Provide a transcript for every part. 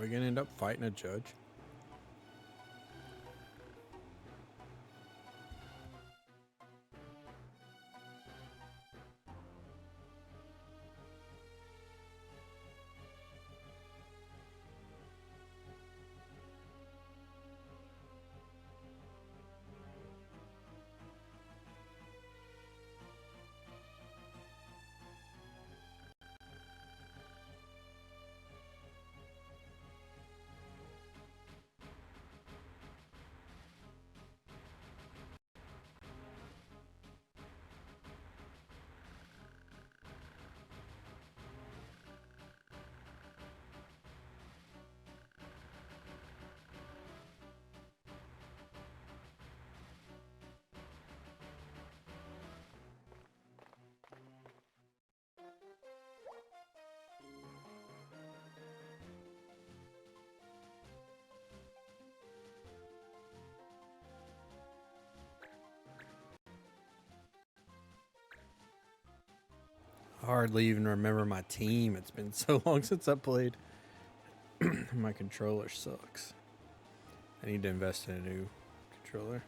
we gonna end up fighting a judge? I hardly even remember my team. It's been so long since I played. My controller sucks. I need to invest in a new controller.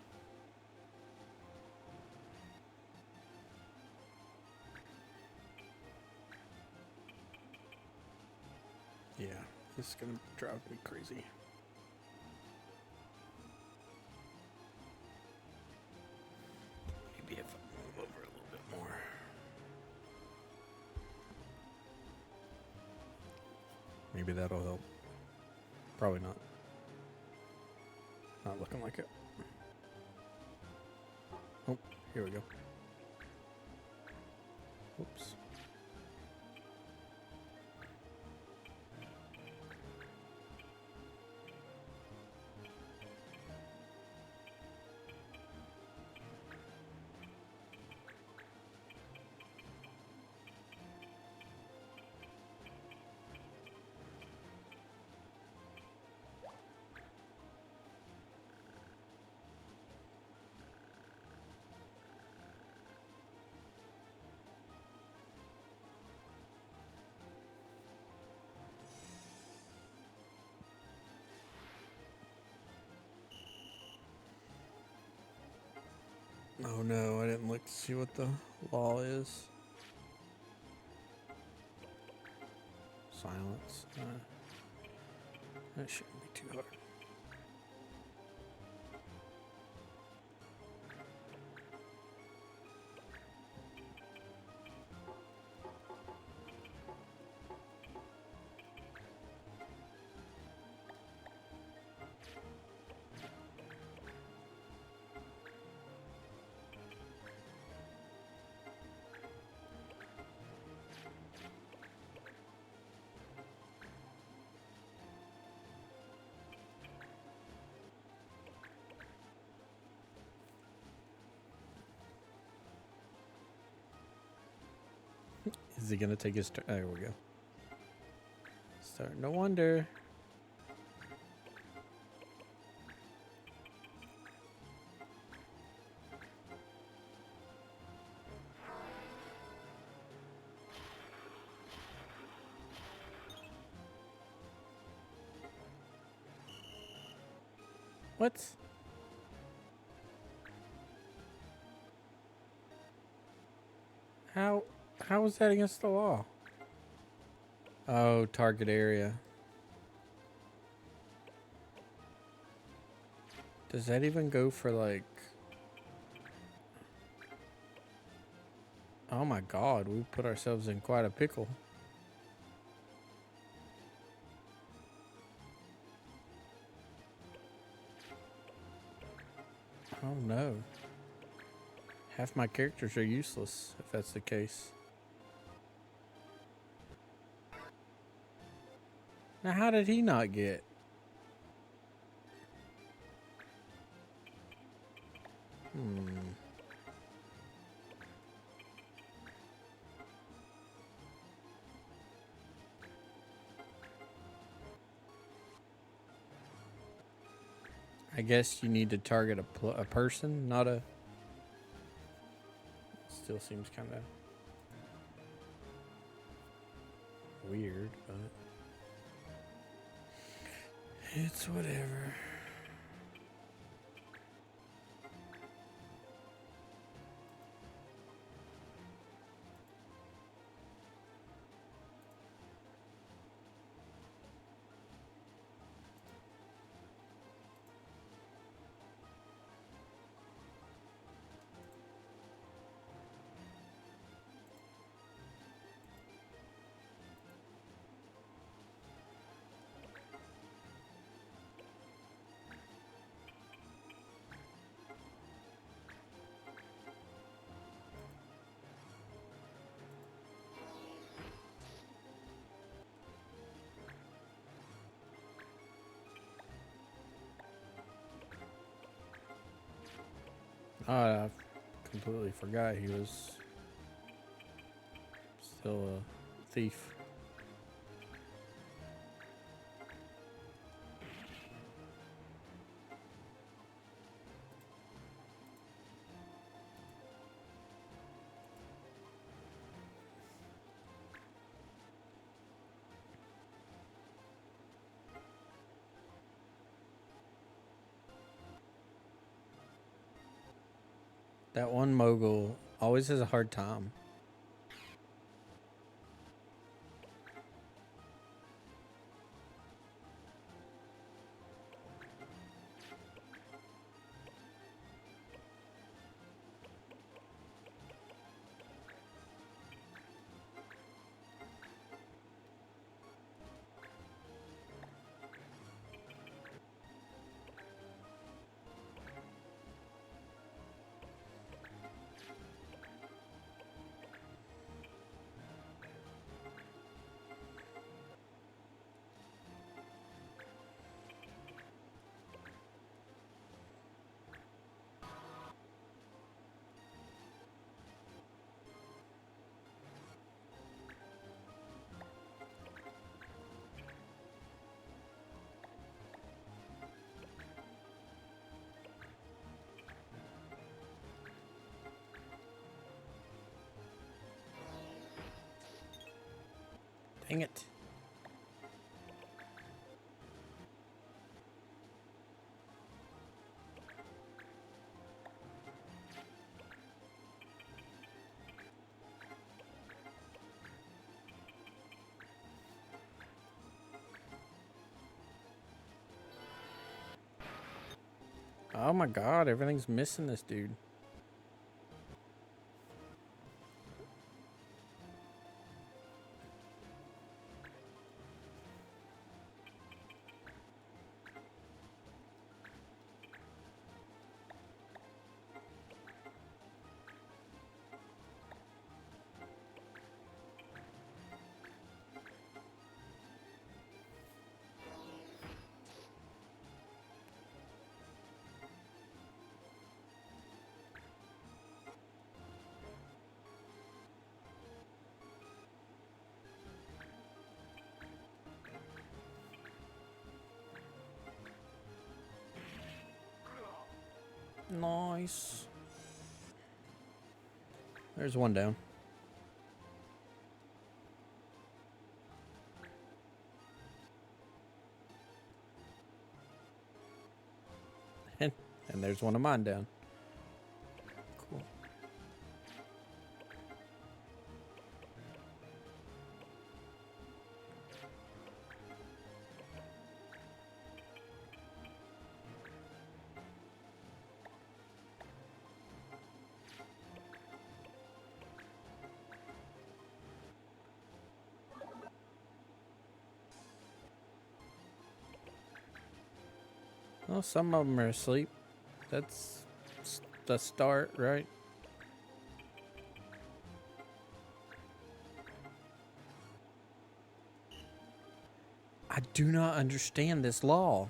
Yeah, this is gonna drive me crazy. Maybe if I move over a little bit more. Maybe that'll help. Probably not. Not looking like it. Oh, here we go. Oops. Oh no, I didn't look to see what the law is. Silence. That shouldn't be too hard. Is he gonna take his turn? There we go. Start. No wonder. What? How is that against the law? Oh, target area. Does that even go for like... Oh my god, we put ourselves in quite a pickle. Oh no. Half my characters are useless, if that's the case. Now how did he not get? I guess you need to target a person, not a... Still seems kind of weird, but... It's whatever. I completely forgot he was still a thief. That one mogul always has a hard time. Dang it. Oh my god, everything's missing this dude. Nice. There's one down. And there's one of mine down. Cool. Well, some of them are asleep. That's the start, right? I do not understand this law.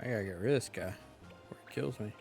I gotta get rid of this guy before he kills me.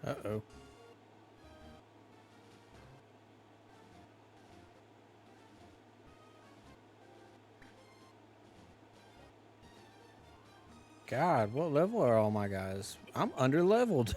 Uh-oh. God, what level are all my guys? I'm under leveled.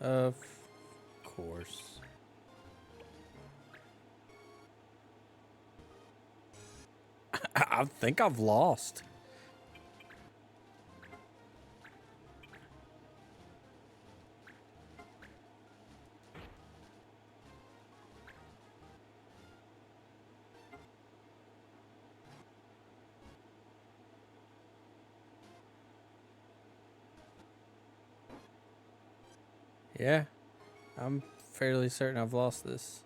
Of course. I think I've lost. Yeah, I'm fairly certain I've lost this.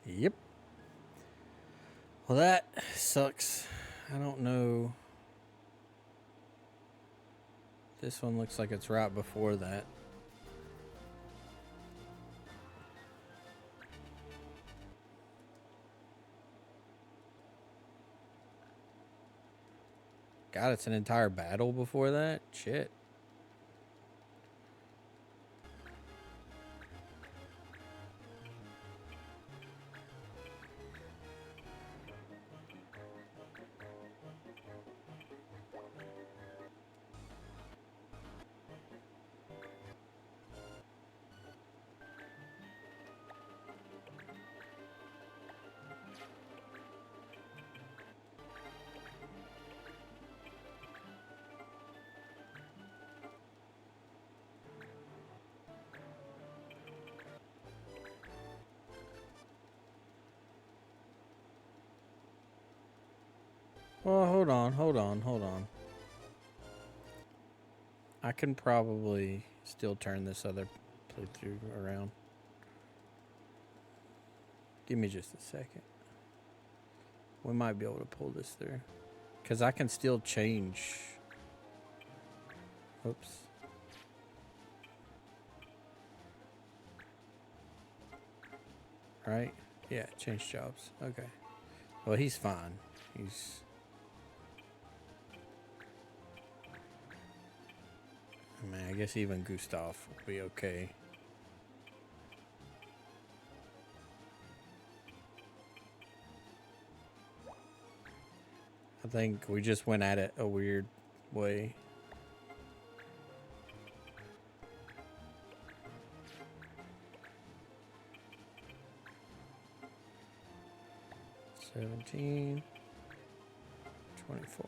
Yep. Well, that sucks. I don't know. This one looks like it's right before that. God, it's an entire battle before that? Shit. Well, hold on. I can probably still turn this other playthrough around. Give me just a second. We might be able to pull this through. Because I can still change. Oops. Right? Yeah, change jobs. Okay. Well, he's fine. He's... I mean, I guess even Gustav will be okay. I think we just went at it a weird way. $17, $24.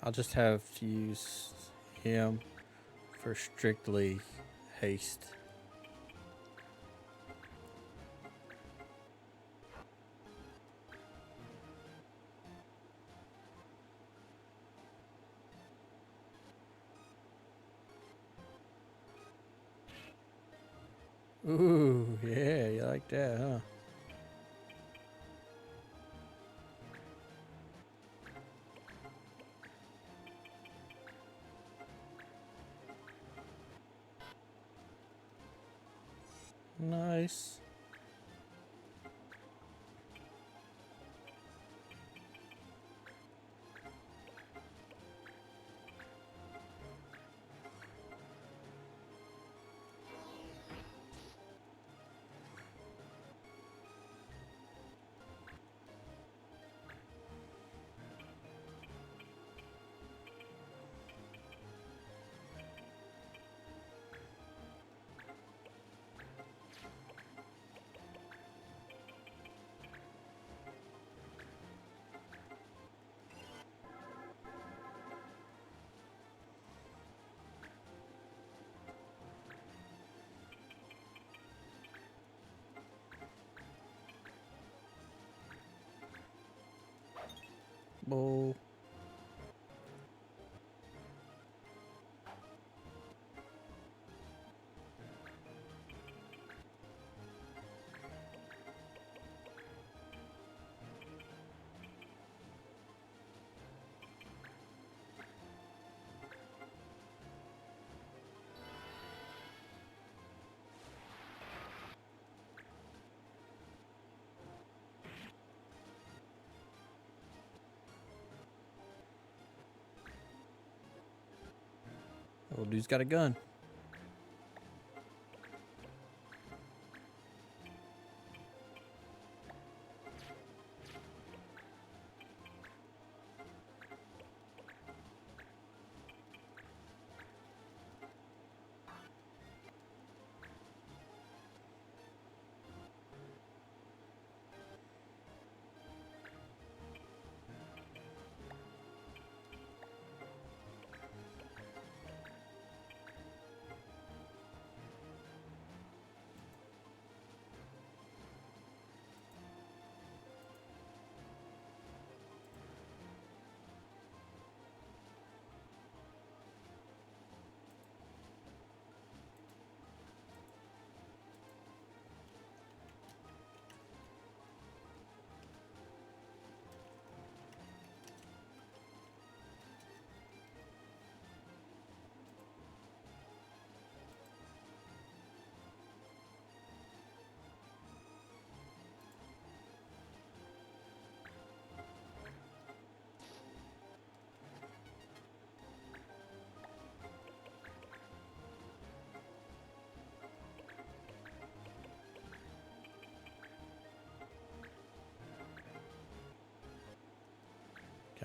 I'll just have to use him for strictly haste. Ooh, yeah, you like that, huh? Nice. Bull. Old dude's got a gun.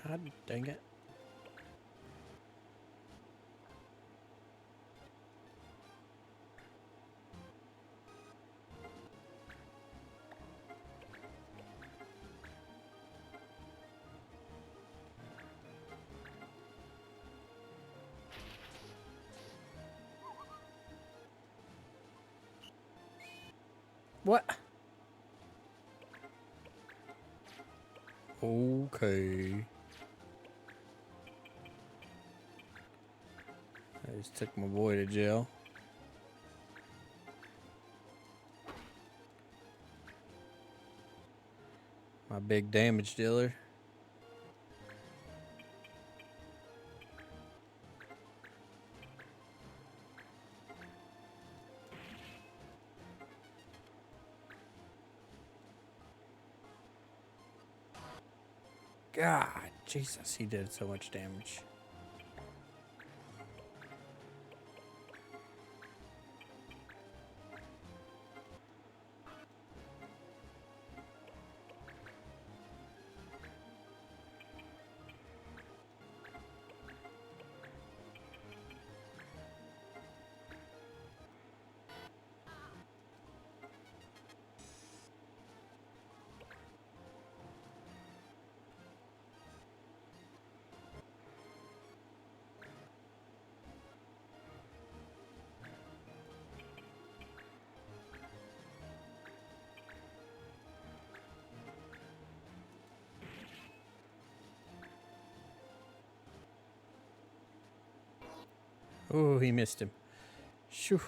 God dang it. What? Okay. I just took my boy to jail. My big damage dealer. God, Jesus, he did so much damage. Oh, he missed him. Shoo.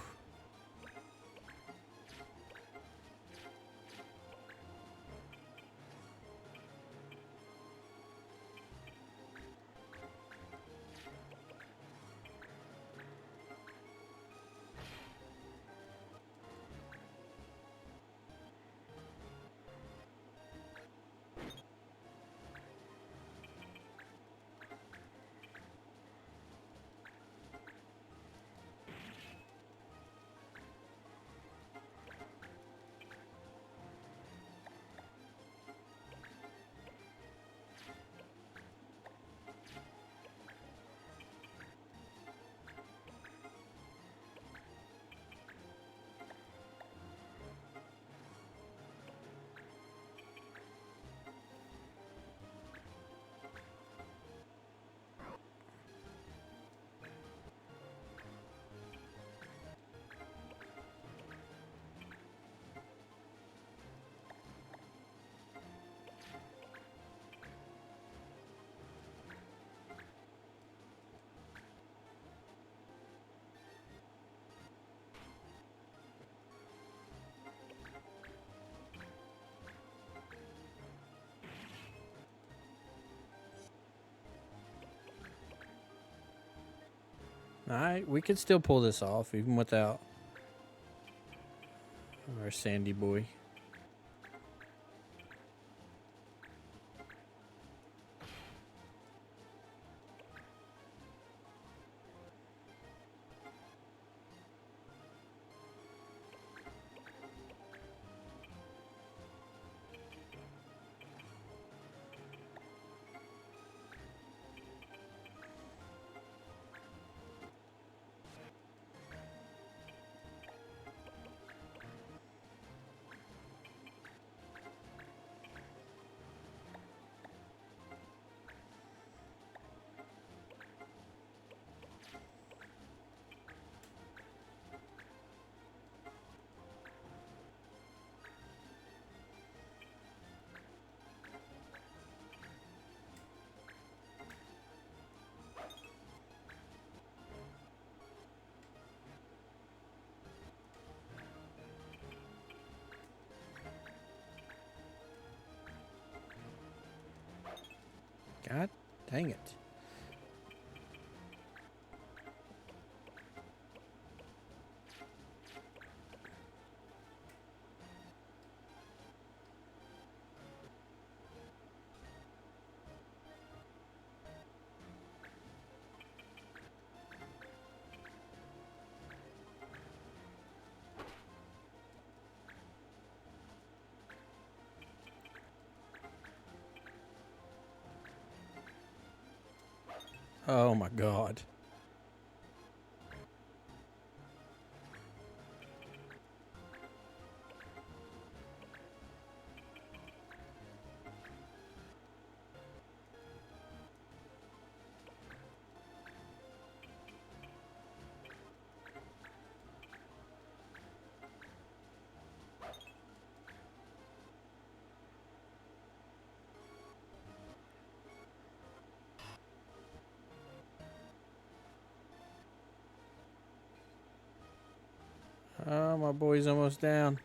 All right, we could still pull this off even without our Sandy boy. God dang it. Oh my God. Oh, my boy's almost down.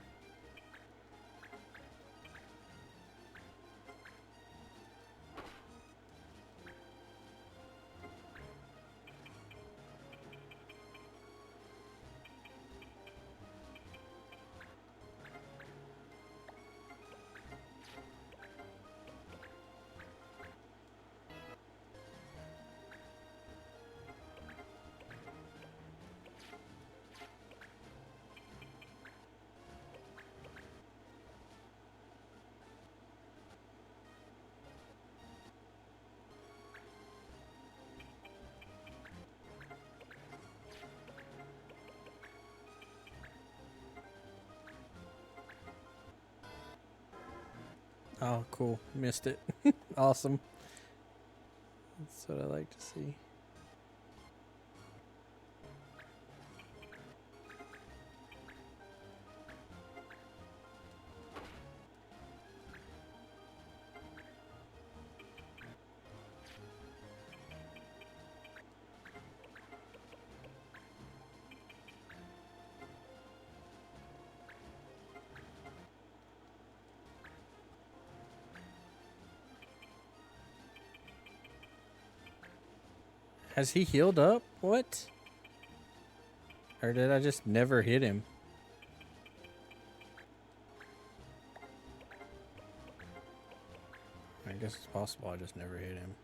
Oh, cool. Missed it. Awesome. That's what I like to see. Has he healed up? What? Or did I just never hit him? I guess it's possible I just never hit him.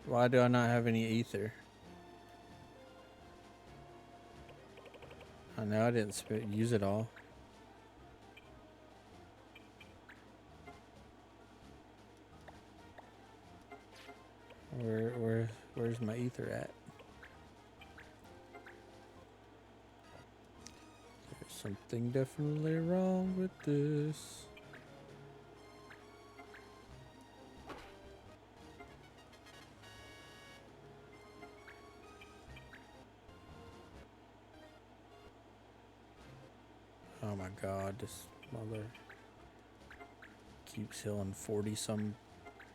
Why do I not have any ether? I know I didn't use it all. Where's my ether at? There's something definitely wrong with this. Oh my god, this mother keeps healing 40 some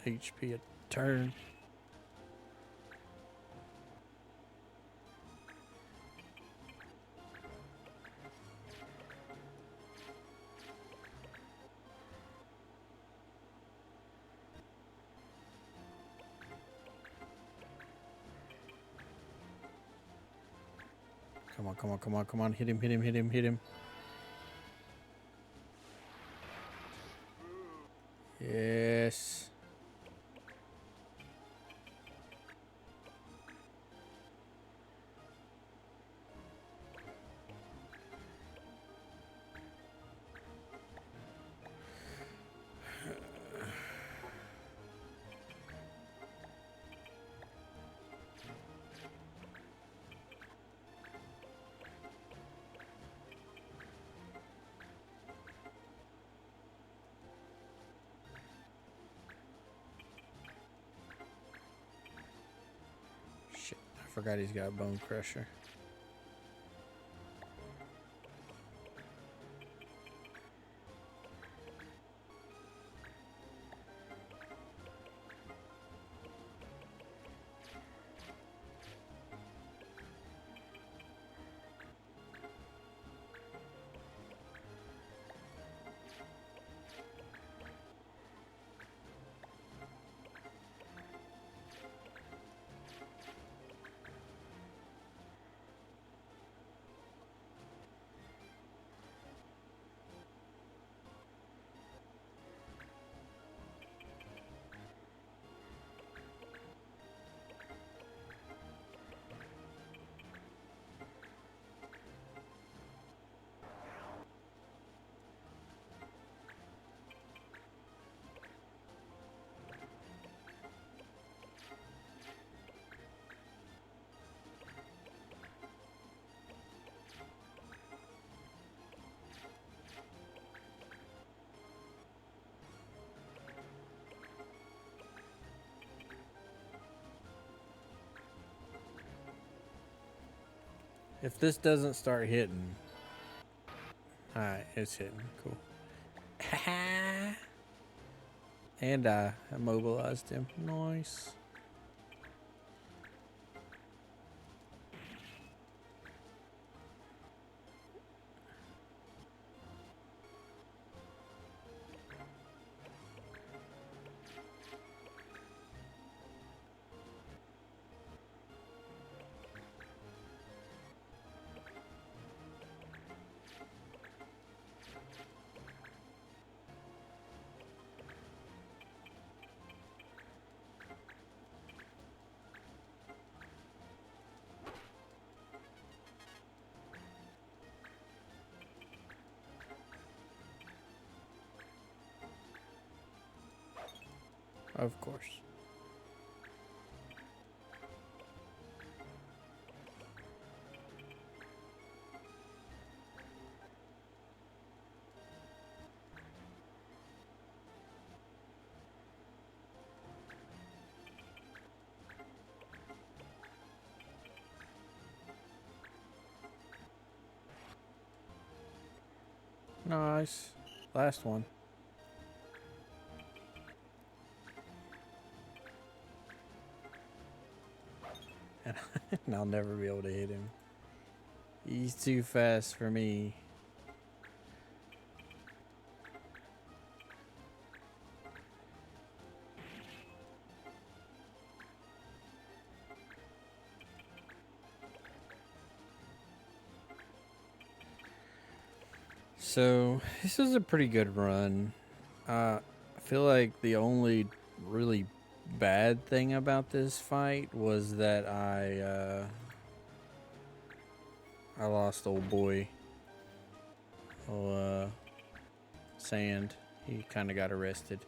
HP a turn. Come on, come on, come on, come on. Hit him, hit him, hit him, hit him. Yes. Shit, I forgot he's got a bone crusher. If this doesn't start hitting. Alright, it's hitting. Cool. And I immobilized him. Nice. Of course. Nice. Last one. And I'll never be able to hit him. He's too fast for me. So, this is a pretty good run. I feel like the only really bad thing about this fight was that I lost old boy. Oh, Sand. He kind of got arrested.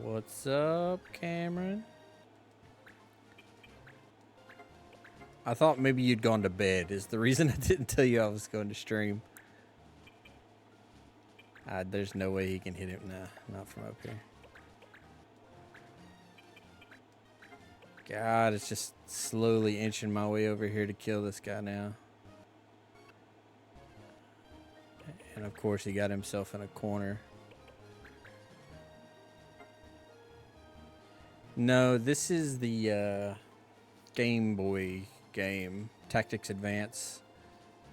What's up, Cameron? I thought maybe you'd gone to bed. Is the reason I didn't tell you I was going to stream. There's no way he can hit him. Nah, not from up here. God, it's just slowly inching my way over here to kill this guy now. And of course, he got himself in a corner. No, this is the Game Boy game, Tactics Advance.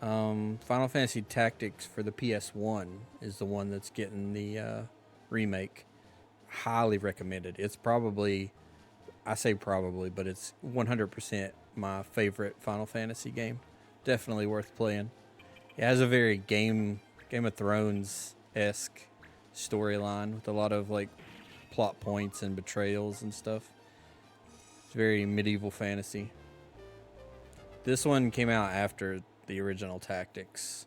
Final Fantasy Tactics for the PS1 is the one that's getting the remake. Highly recommended. It's probably, I say probably, but it's 100% my favorite Final Fantasy game. Definitely worth playing. It has a very Game of Thrones-esque storyline with a lot of like plot points and betrayals and stuff. It's very medieval fantasy. This one came out after the original Tactics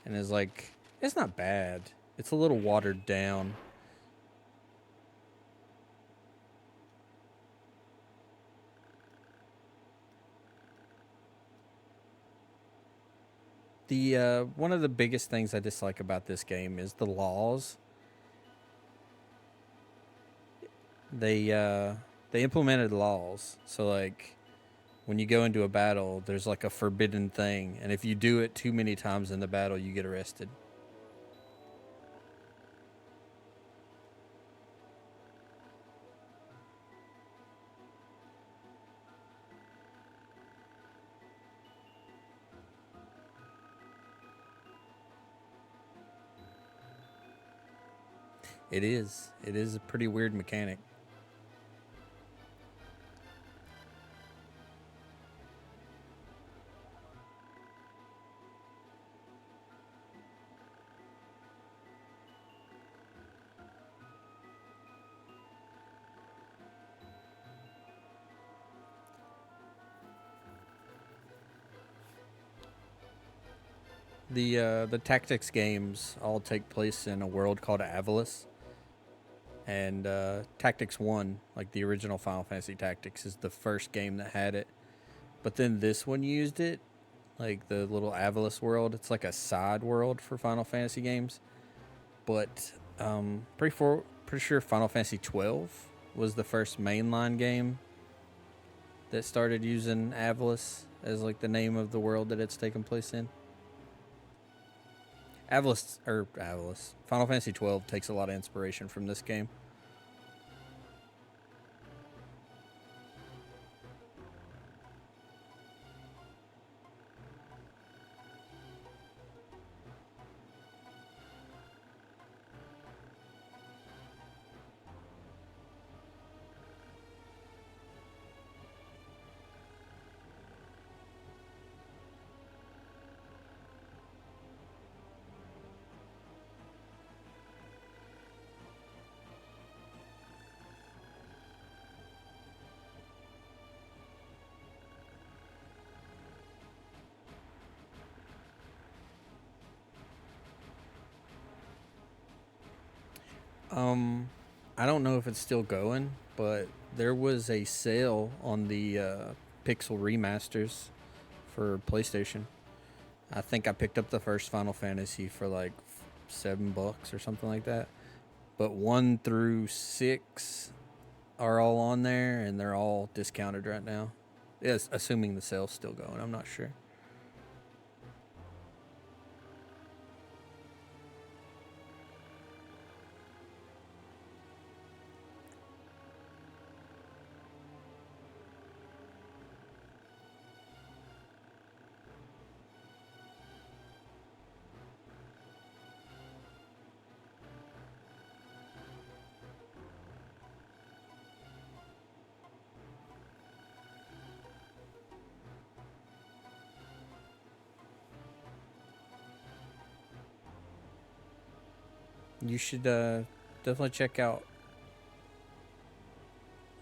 and is like, it's not bad. It's a little watered down. The one of the biggest things I dislike about this game is the laws. They implemented laws. So like when you go into a battle, there's like a forbidden thing, and if you do it too many times in the battle, you get arrested. It is. It is a pretty weird mechanic. The Tactics games all take place in a world called Avalis, and Tactics One, like the original Final Fantasy Tactics, is the first game that had it. But then this one used it, like the little Avalis world. It's like a side world for Final Fantasy games. But pretty sure Final Fantasy 12 was the first mainline game that started using Avalis as like the name of the world that it's taken place in. Avalis. Final Fantasy 12 takes a lot of inspiration from this game. I don't know if it's still going, but there was a sale on the Pixel remasters for PlayStation. I think I picked up the first Final Fantasy for like $7 or something like that. But 1 through 6 are all on there, and they're all discounted right now. Yes, assuming the sale's still going. I'm not sure. You should definitely check out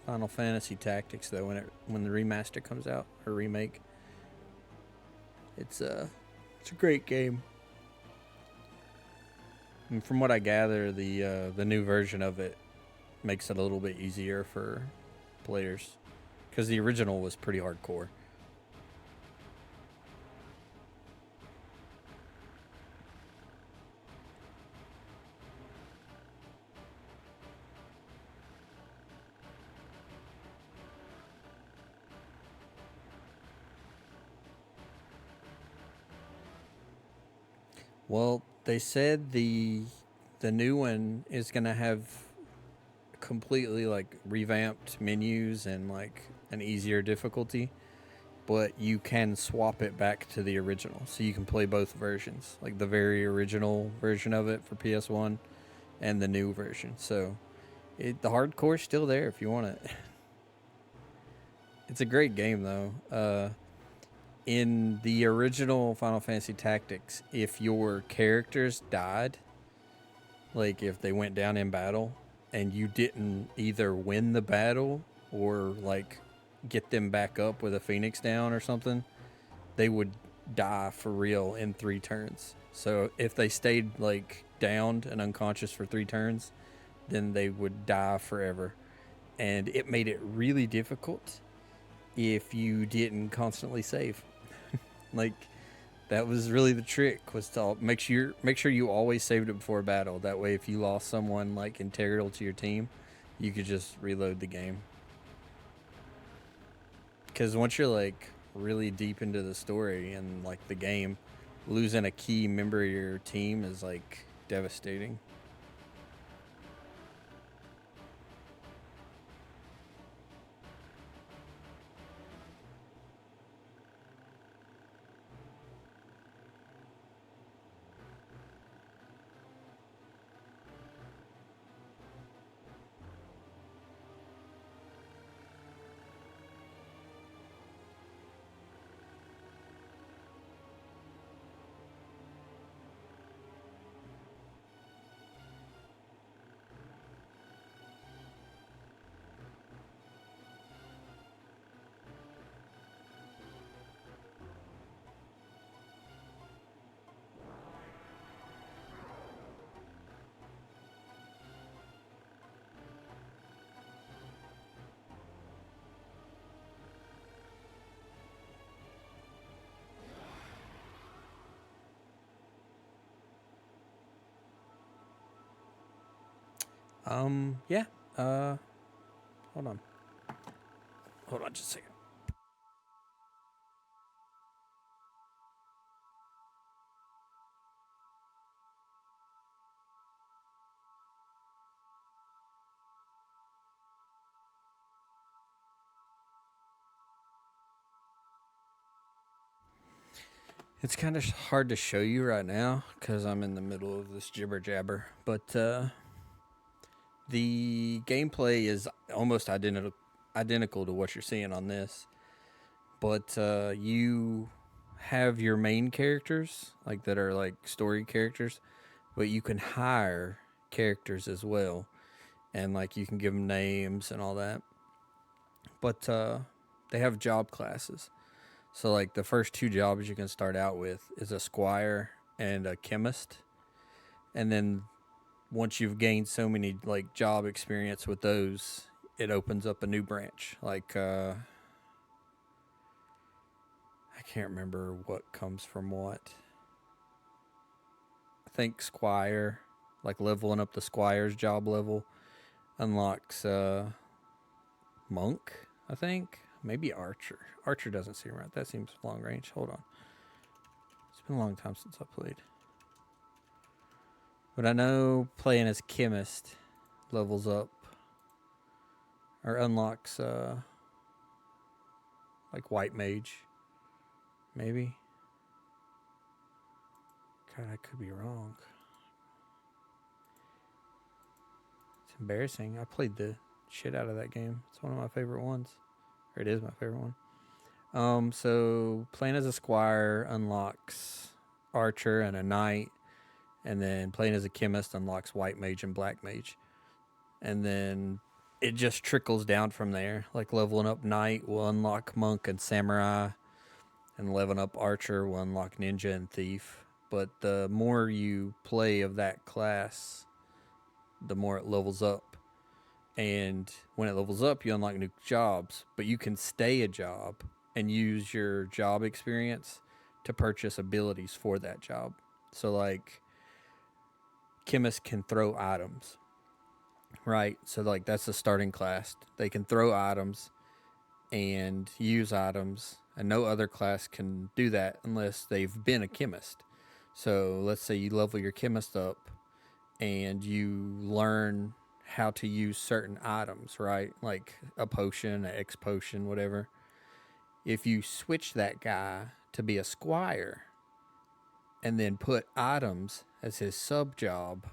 Final Fantasy Tactics though when the remaster comes out or remake. It's a great game. And from what I gather, the new version of it makes it a little bit easier for players because the original was pretty hardcore. Well, they said the new one is gonna have completely like revamped menus and like an easier difficulty, but you can swap it back to the original, so you can play both versions, like the very original version of it for PS1 and the new version. So the hardcore's still there if you want it. It's a great game though. In the original Final Fantasy Tactics, if your characters died, like if they went down in battle and you didn't either win the battle or like get them back up with a phoenix down or something, they would die for real in 3 turns. So if they stayed like downed and unconscious for 3 turns, then they would die forever. And it made it really difficult if you didn't constantly save. Like that was really the trick, was to make sure you always saved it before a battle. That way if you lost someone like integral to your team, you could just reload the game. Cuz once you're like really deep into the story and like the game, losing a key member of your team is like devastating. Yeah. Uh hold on. Hold on just a second. It's kind of hard to show you right now because I'm in the middle of this jibber jabber. But the gameplay is almost identical to what you're seeing on this. But you have your main characters, like that are like story characters, but you can hire characters as well, and like you can give them names and all that. But they have job classes. So like the first 2 jobs you can start out with is a squire and a chemist, and then once you've gained so many like job experience with those, it opens up a new branch. Like I can't remember what comes from what. I think squire, like leveling up the squire's job level, unlocks monk. I think maybe archer. Archer doesn't seem right. That seems long range. Hold on. It's been a long time since I played. But I know playing as chemist levels up or unlocks like white mage. Maybe. God, I could be wrong. It's embarrassing. I played the shit out of that game. It's one of my favorite ones. Or it is my favorite one. So playing as a squire unlocks archer and a knight, and then playing as a chemist unlocks white mage and black mage, and then it just trickles down from there. Like leveling up knight will unlock monk and samurai, and leveling up archer will unlock ninja and thief. But the more you play of that class, the more it levels up. And when it levels up, you unlock new jobs, but you can stay a job and use your job experience to purchase abilities for that job. So, like, chemists can throw items, right? So, like, that's the starting class. They can throw items and use items, and no other class can do that unless they've been a chemist. So, let's say you level your chemist up and you learn how to use certain items, right? Like a potion, an X potion, whatever. If you switch that guy to be a squire and then put items as his sub job,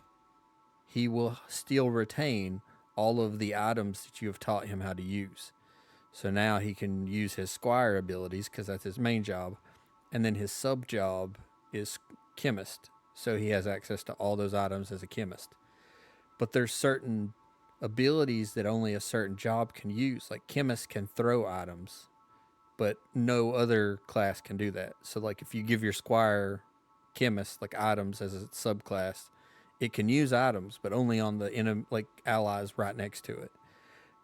he will still retain all of the items that you have taught him how to use. So now he can use his squire abilities because that's his main job. And then his sub job is chemist. So he has access to all those items as a chemist. But there's certain abilities that only a certain job can use. Like chemists can throw items, but no other class can do that. So like if you give your squire chemist like items as a subclass, it can use items, but only on the like allies right next to it.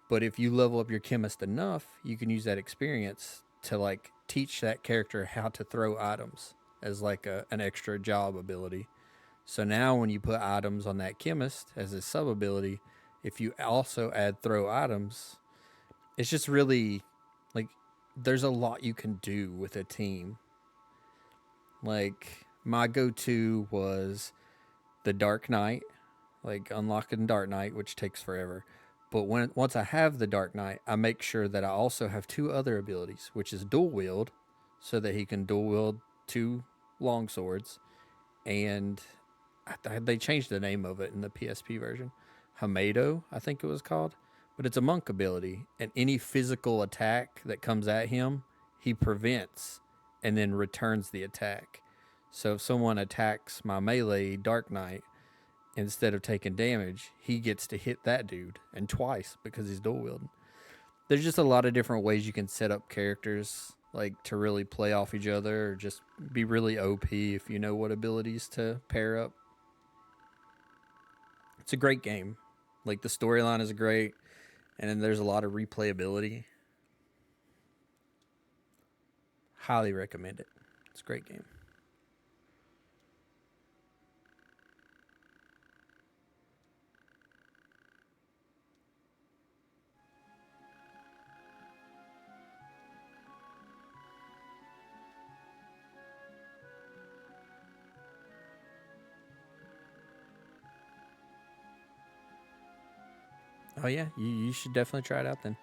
But if you level up your chemist enough, you can use that experience to like teach that character how to throw items as like an extra job ability. So now when you put items on that chemist as a sub ability, if you also add throw items, it's just really like there's a lot you can do with a team. Like my go-to was the Dark Knight, like unlocking Dark Knight, which takes forever. But once I have the Dark Knight, I make sure that I also have two other abilities, which is dual wield, so that he can dual wield two long swords, and they changed the name of it in the PSP version. Hamedo, I think it was called. But it's a monk ability, and any physical attack that comes at him, he prevents and then returns the attack. So if someone attacks my melee Dark Knight, instead of taking damage, he gets to hit that dude, and twice because he's dual wielding. There's just a lot of different ways you can set up characters like to really play off each other or just be really OP if you know what abilities to pair up. It's a great game. Like the storyline is great, and then there's a lot of replayability. Highly recommend it. It's a great game. Oh yeah, you should definitely try it out then.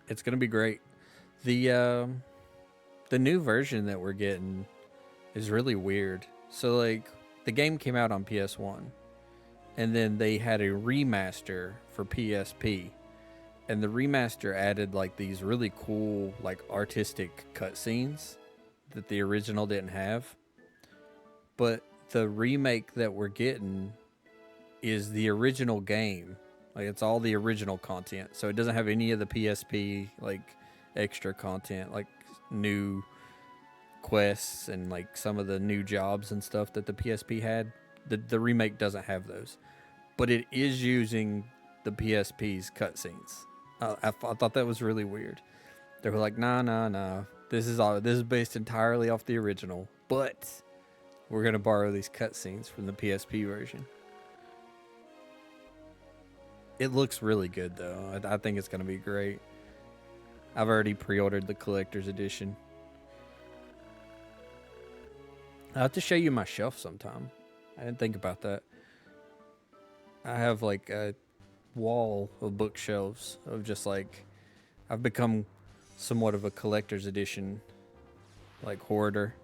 It's gonna be great. The new version that we're getting is really weird. So like the game came out on PS1, and then they had a remaster for PSP, and the remaster added like these really cool like artistic cutscenes that the original didn't have. But the remake that we're getting is the original game. Like it's all the original content. So it doesn't have any of the PSP like extra content like new quests and like some of the new jobs and stuff that the PSP had. The remake doesn't have those. But it is using the PSP's cutscenes. I thought that was really weird. They were like, nah. This is based entirely off the original, but we're gonna borrow these cutscenes from the PSP version. It looks really good though. I think it's gonna be great. I've already pre-ordered the collector's edition. I'll have to show you my shelf sometime. I didn't think about that. I have like a wall of bookshelves of just like I've become somewhat of a collector's edition like hoarder.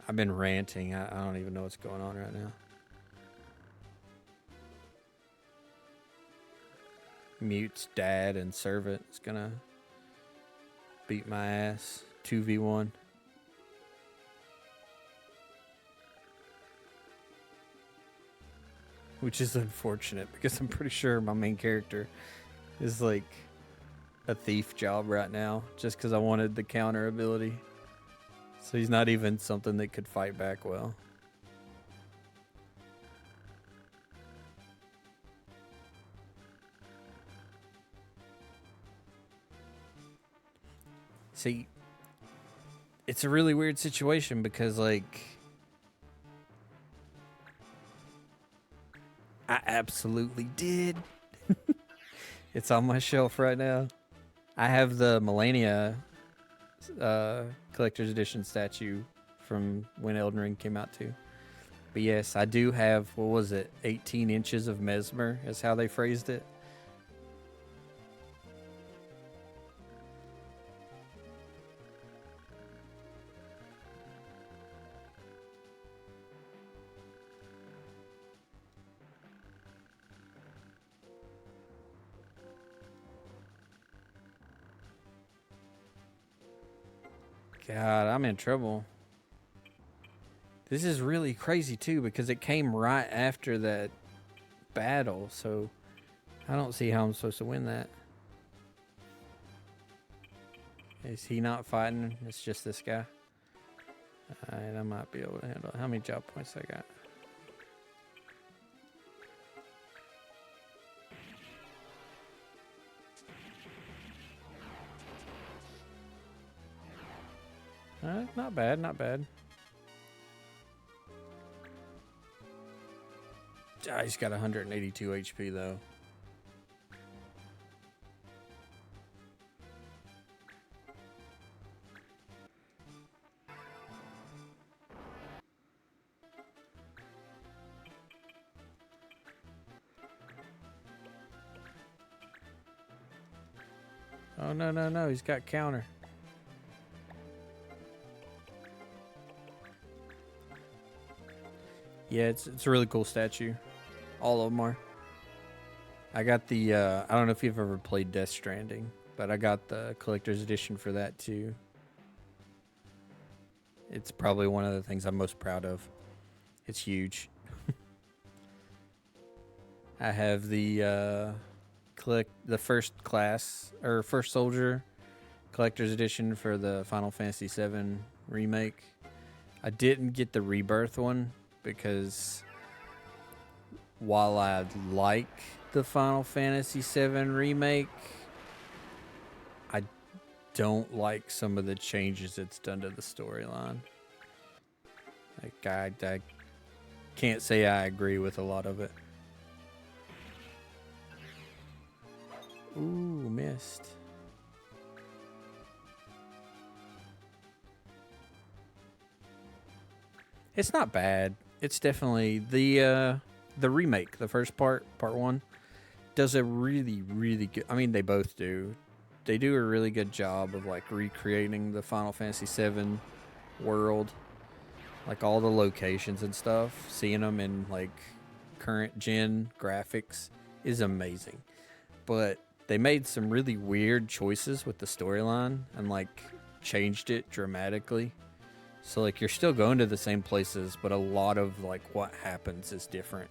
I've been ranting. I don't even know what's going on right now. Mute's dad and servant is gonna beat my ass 2v1. Which is unfortunate because I'm pretty sure my main character is like a thief job right now just because I wanted the counter ability. So he's not even something that could fight back well. See, it's a really weird situation because, like, I absolutely did. It's on my shelf right now. I have the Melania collector's edition statue from when Elden Ring came out too. But yes, I do have, what was it, 18 inches of Mesmer is how they phrased it. God, I'm in trouble. This is really crazy too because it came right after that battle, so I don't see how I'm supposed to win that. Is he not fighting? It's just this guy. Alright, I might be able to handle it. How many job points I got? Not bad, not bad. He's got 182 HP though. Oh, no, he's got counter. Yeah, it's a really cool statue. All of them are. I got the, I don't know if you've ever played Death Stranding, but I got the collector's edition for that too. It's probably one of the things I'm most proud of. It's huge. I have the first class or first soldier collector's edition for the Final Fantasy VII remake. I didn't get the rebirth one because while I like the Final Fantasy VII remake, I don't like some of the changes it's done to the storyline. Like I can't say I agree with a lot of it. Ooh, missed. It's not bad. It's definitely the remake, the first part 1, does a really good. I mean, they both do. They do a really good job of like recreating the Final Fantasy VII world, like all the locations and stuff. Seeing them in like current gen graphics is amazing, but they made some really weird choices with the storyline and like changed it dramatically. So like you're still going to the same places, but a lot of like what happens is different.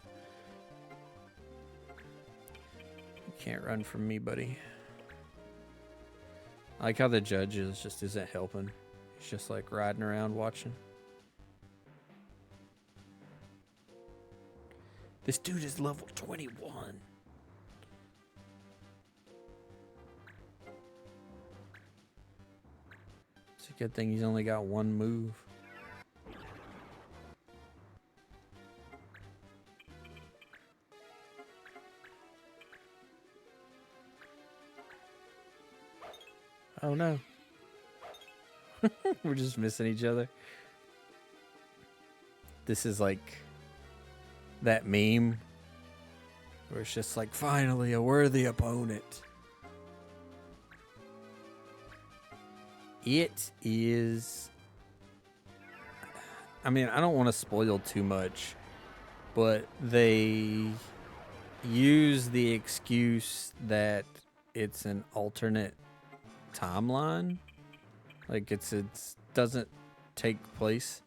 You can't run from me, buddy. I like how the judge just isn't helping. He's just like riding around watching. This dude is level 21. It's a good thing he's only got one move. Oh no. We're just missing each other. This is like that meme where it's just like, finally a worthy opponent. It is, I mean, I don't want to spoil too much, but they use the excuse that it's an alternate timeline, like it's doesn't take place.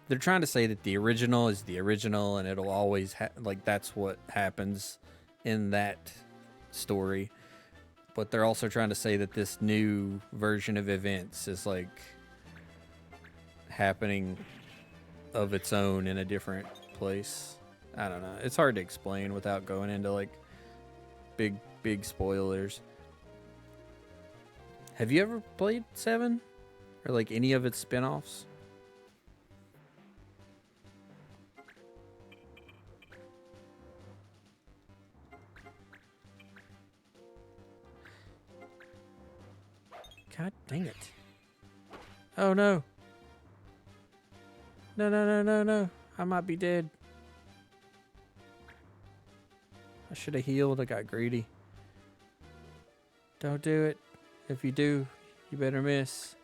They're trying to say that the original is the original, and it'll always like that's what happens in that story. But they're also trying to say that this new version of events is like happening of its own in a different place. I don't know. It's hard to explain without going into like big spoilers. Have you ever played 7 or like any of its spin-offs? God dang it. Oh no. No. I might be dead. I should have healed. I got greedy. Don't do it. If you do, you better miss.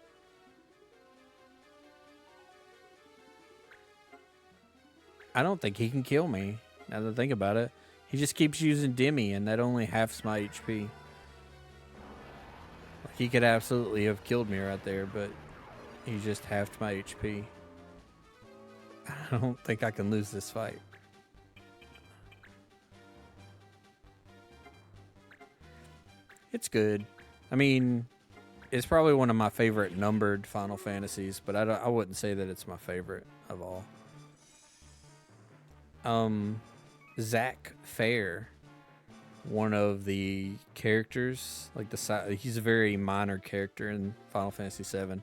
I don't think he can kill me, now that I think about it. He just keeps using Demi, and that only halves my HP. He could absolutely have killed me right there, but he just halved my HP. I don't think I can lose this fight. It's good. I mean, it's probably one of my favorite numbered Final Fantasies, but I wouldn't say that it's my favorite of all. Zack Fair, one of the characters, like he's a very minor character in Final Fantasy VII,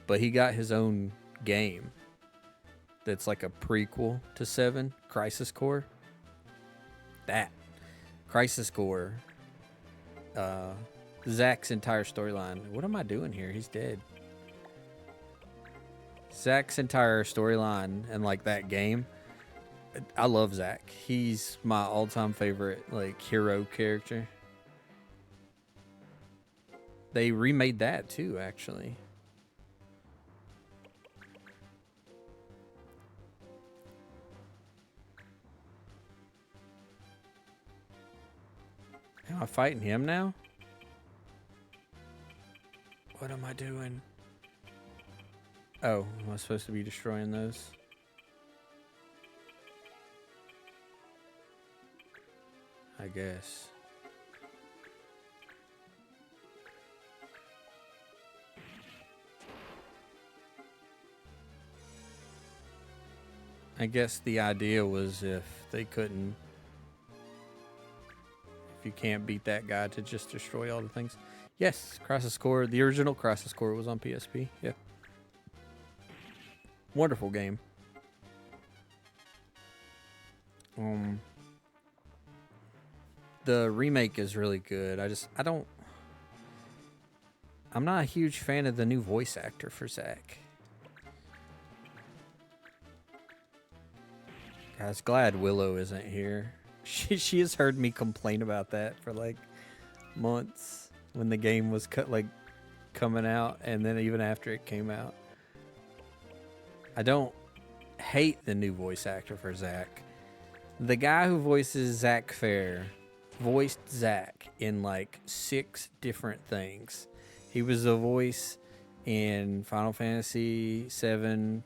but he got his own game that's like a prequel to 7, Crisis Core. That Crisis Core, Zack's entire storyline. What am I doing here? He's dead. Zack's entire storyline and like that game. I love Zack. He's my all-time favorite like hero character. They remade that too, actually. Am I fighting him now? What am I doing? Oh, am I supposed to be destroying those? I guess. I guess the idea was if they couldn't, if you can't beat that guy, to just destroy all the things. Yes, Crisis Core, the original Crisis Core was on PSP. Yeah. Wonderful game. The remake is really good. I'm not a huge fan of the new voice actor for Zack. Guys, glad Willow isn't here. She has heard me complain about that for like months when the game was coming out, and then even after it came out. I don't hate the new voice actor for Zack. The guy who voices Zack Fair voiced Zack in like 6 different things. He was the voice in Final Fantasy VII,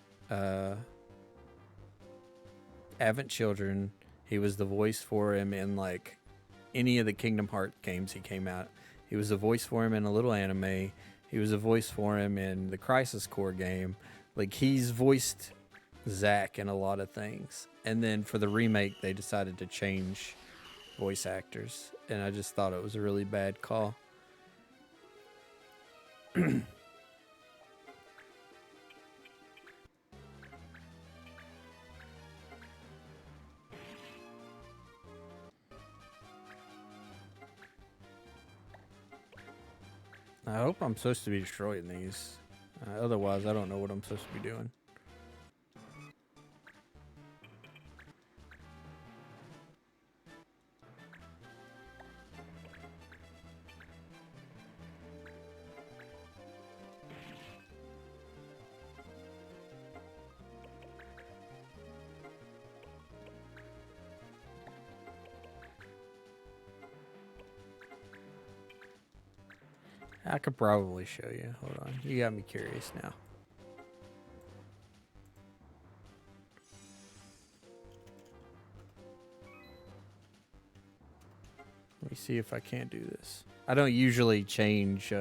Advent Children. He was the voice for him in like any of the Kingdom Hearts games he came out. He was the voice for him in a little anime. He was a voice for him in the Crisis Core game. Like, he's voiced Zack in a lot of things. And then for the remake, they decided to change voice actors. And I just thought it was a really bad call. I hope I'm supposed to be destroying these. Otherwise, I don't know what I'm supposed to be doing. I could probably show you. Hold on. You got me curious now. Let me see if I can't do this. I don't usually change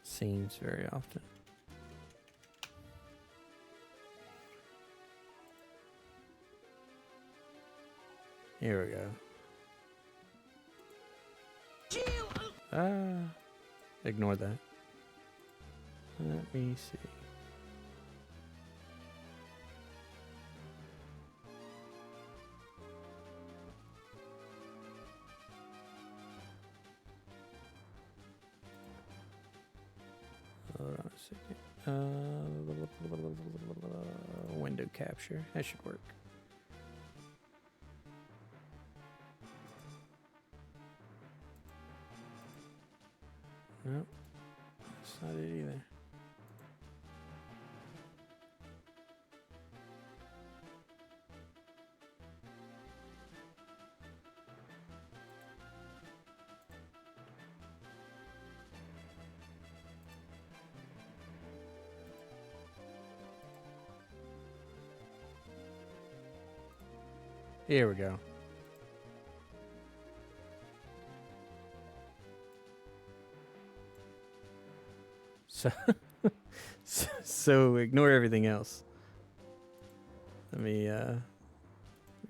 scenes very often. Here we go. Ignore that. Let me see. Hold on a second. Window capture. That should work. Nope. That's not it either. Here we go. So ignore everything else. Let me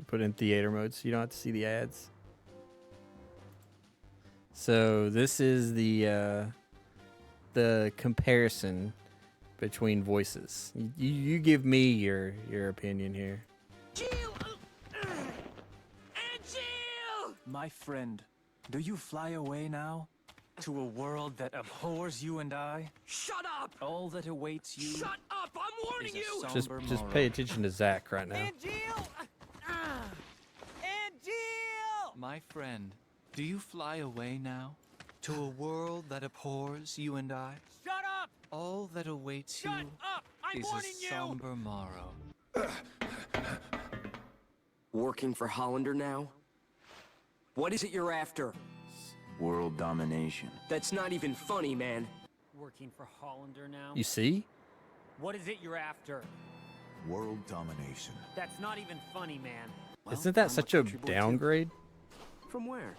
put in theater mode so you don't have to see the ads. So this is the comparison between voices. You give me your opinion here. My friend, do you fly away now? To a world that abhors you and I? Shut up! All that awaits you. Shut up! I'm warning is a you! somber Just morrow. pay attention to Zach right now. Angeal! Angeal! My friend, do you fly away now? To a world that abhors you and I? Shut up! All that awaits Shut you up! I'm is warning a you! somber morrow. Working for Hollander now? What is it you're after? World domination. That's not even funny, man. Working for Hollander now? You see? What is it you're after? World domination. That's not even funny, man. Well, Isn't that I'm such a a country boy, too. downgrade? From where?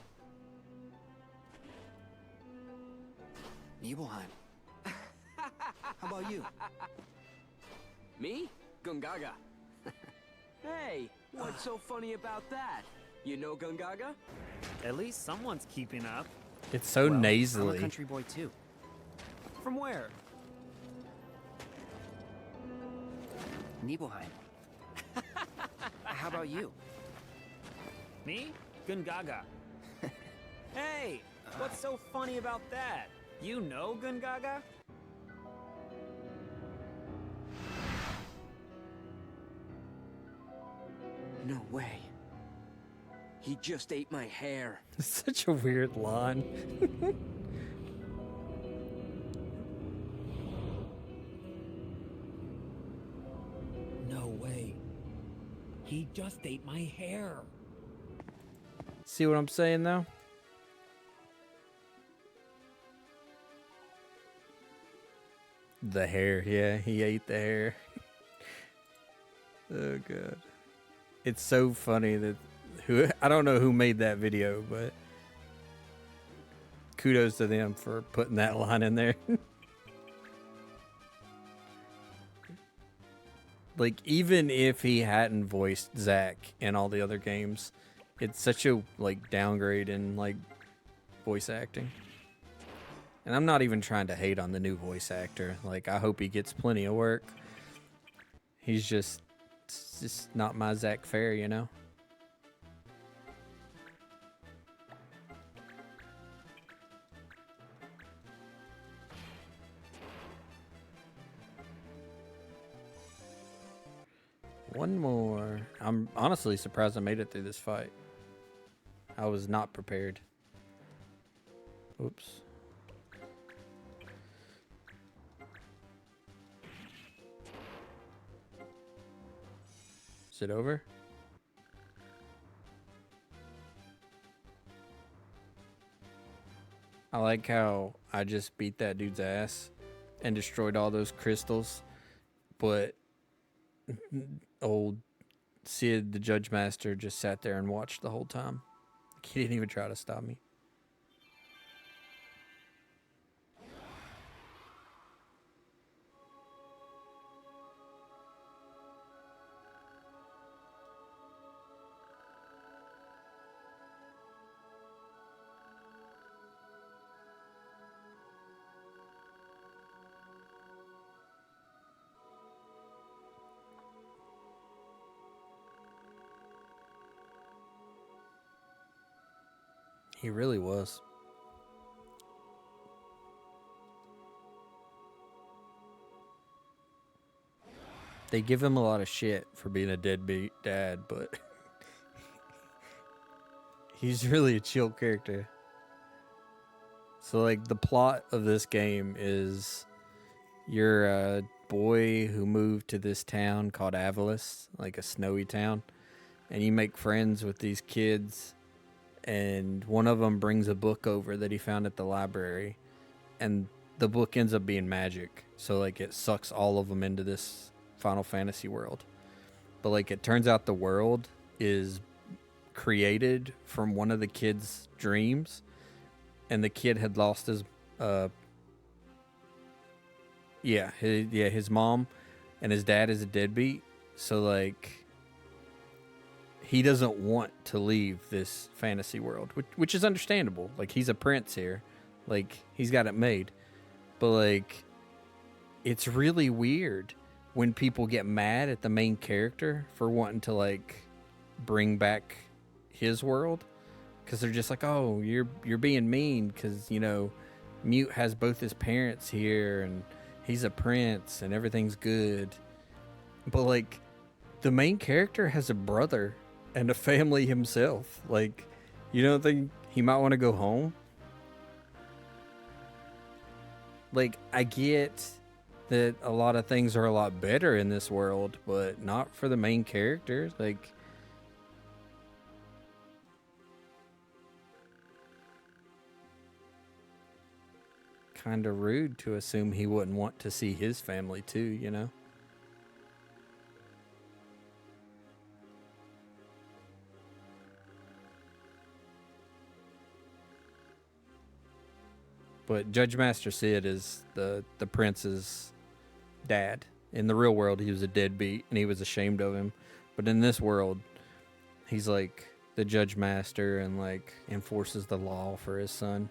Nibelheim. How about you? Me? Gungaga. Hey, what's so funny about that? You know Gungaga? At least someone's keeping up. It's so Well, I'm a nasally. country boy too. From where? Nibelheim. How about you? Me? Gungaga. Hey, what's so funny about that? You know Gungaga? No way. He just ate my hair. It's such a weird line. No way. He just ate my hair. See what I'm saying though? The hair, yeah, he ate the hair. Oh god. It's so funny that I don't know who made that video, but kudos to them for putting that line in there. Like, even if he hadn't voiced Zack in all the other games, it's such a like downgrade in like voice acting. And I'm not even trying to hate on the new voice actor. Like, I hope he gets plenty of work. He's just, it's just not my Zack Fair, you know? One more. I'm honestly surprised I made it through this fight. I was not prepared. Oops. Is it over? I like how I just beat that dude's ass and destroyed all those crystals, but old Sid, the Judge Master, just sat there and watched the whole time. He didn't even try to stop me. He really was. They give him a lot of shit for being a deadbeat dad, but he's really a chill character. So, like, the plot of this game is you're a boy who moved to this town called Avalis, like a snowy town, and you make friends with these kids. And one of them brings a book over that he found at the library, and the book ends up being magic. So like it sucks all of them into this Final Fantasy world. But like it turns out the world is created from one of the kids' dreams, and the kid had lost his his mom, and his dad is a deadbeat. So like he doesn't want to leave this fantasy world, which is understandable. Like, he's a prince here. Like, he's got it made. But, like, it's really weird when people get mad at the main character for wanting to, like, bring back his world. Because they're just like, oh, you're being mean because, you know, Mute has both his parents here and he's a prince and everything's good. But, like, the main character has a brother and a family himself. Like, you don't think he might want to go home? Like, I get that a lot of things are a lot better in this world, but not for the main characters. Like, kind of rude to assume he wouldn't want to see his family too, you know? But Judge Master Sid is the prince's dad. In the real world, he was a deadbeat and he was ashamed of him. But in this world, he's like the Judge Master and like enforces the law for his son.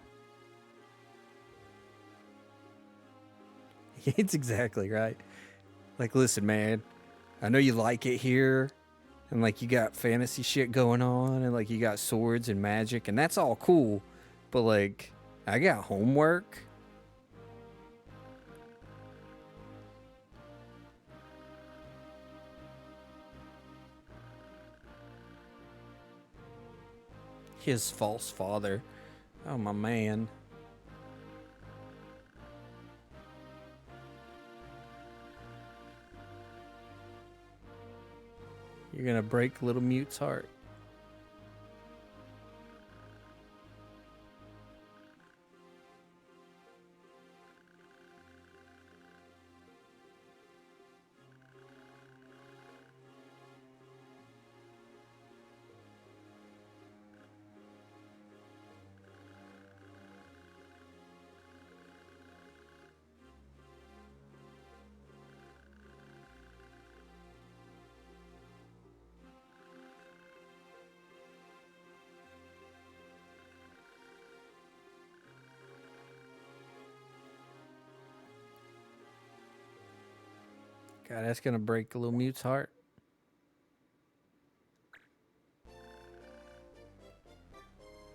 It's exactly right. Like, listen, man, I know you like it here. And like you got fantasy shit going on and like you got swords and magic and that's all cool. But like, I got homework. His false father. Oh, my man. You're gonna break little Mute's heart. God, that's gonna break a little Mute's heart.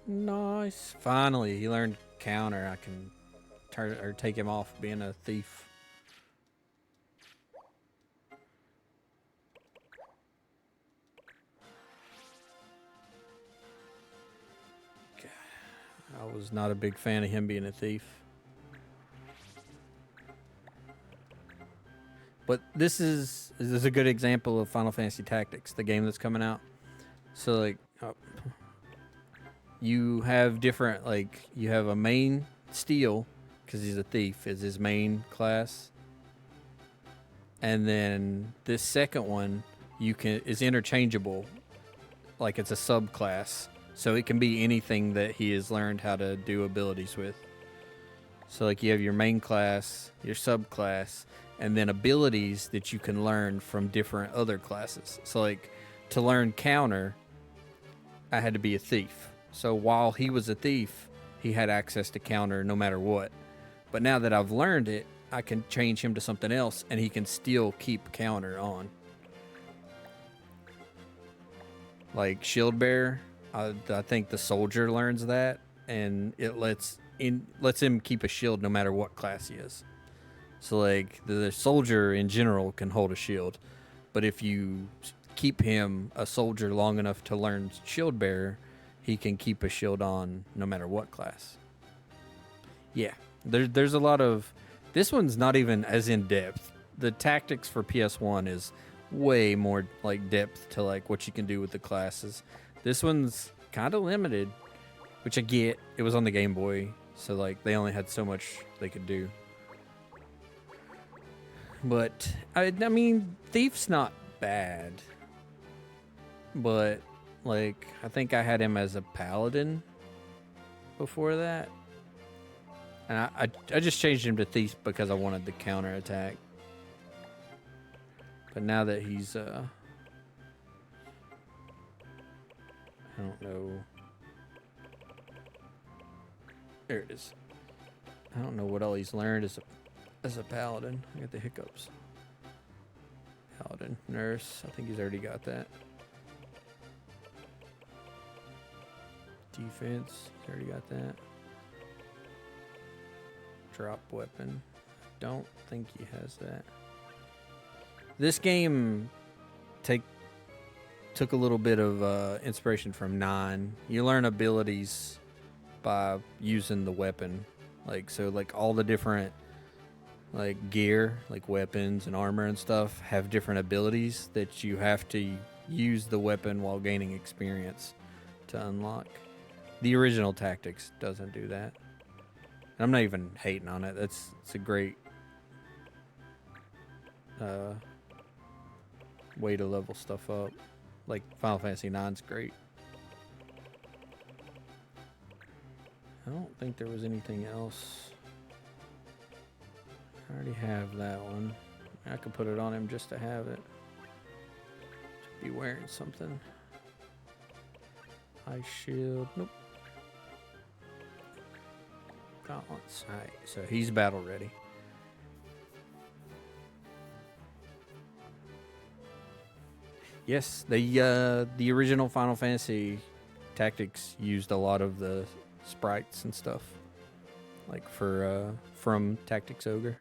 Nice. Finally, he learned counter. I can turn or take him off being a thief. God, I was not a big fan of him being a thief. But this is a good example of Final Fantasy Tactics, the game that's coming out. So like, you have different, like, you have a main steal because he's a thief is his main class. And then this second one is interchangeable, like it's a subclass. So it can be anything that he has learned how to do abilities with. So like you have your main class, your subclass, and then abilities that you can learn from different other classes. So like to learn counter, I had to be a thief. So while he was a thief, he had access to counter no matter what. But now that I've learned it, I can change him to something else and he can still keep counter on. Like shield bearer, I think the soldier learns that, and it lets him keep a shield no matter what class he is. So like the soldier in general can hold a shield, but if you keep him a soldier long enough to learn shield bearer, he can keep a shield on no matter what class. Yeah, there's a lot of. This one's not even as in depth. The tactics for PS1 is way more like depth to like what you can do with the classes. This one's kind of limited, which I get. It was on the Game Boy, so like they only had so much they could do. But I mean, Thief's not bad. But like I think I had him as a paladin before that. And I just changed him to Thief because I wanted the counter attack. But now that he's I don't know. There it is. I don't know what all he's learned as a paladin. I got the hiccups. Paladin, nurse. I think he's already got that. Defense. He's already got that. Drop weapon. Don't think he has that. This game took a little bit of inspiration from 9. You learn abilities by using the weapon. Like so like all the different like gear, like weapons and armor and stuff have different abilities that you have to use the weapon while gaining experience to unlock. The original Tactics doesn't do that. I'm not even hating on it. It's a great way to level stuff up. Like Final Fantasy IX's great. I don't think there was anything else. I already have that one. I could put it on him just to have it. Should be wearing something. Ice shield. Nope. Gauntlets. Alright, so he's battle ready. Yes, the original Final Fantasy Tactics used a lot of the sprites and stuff, like from Tactics Ogre.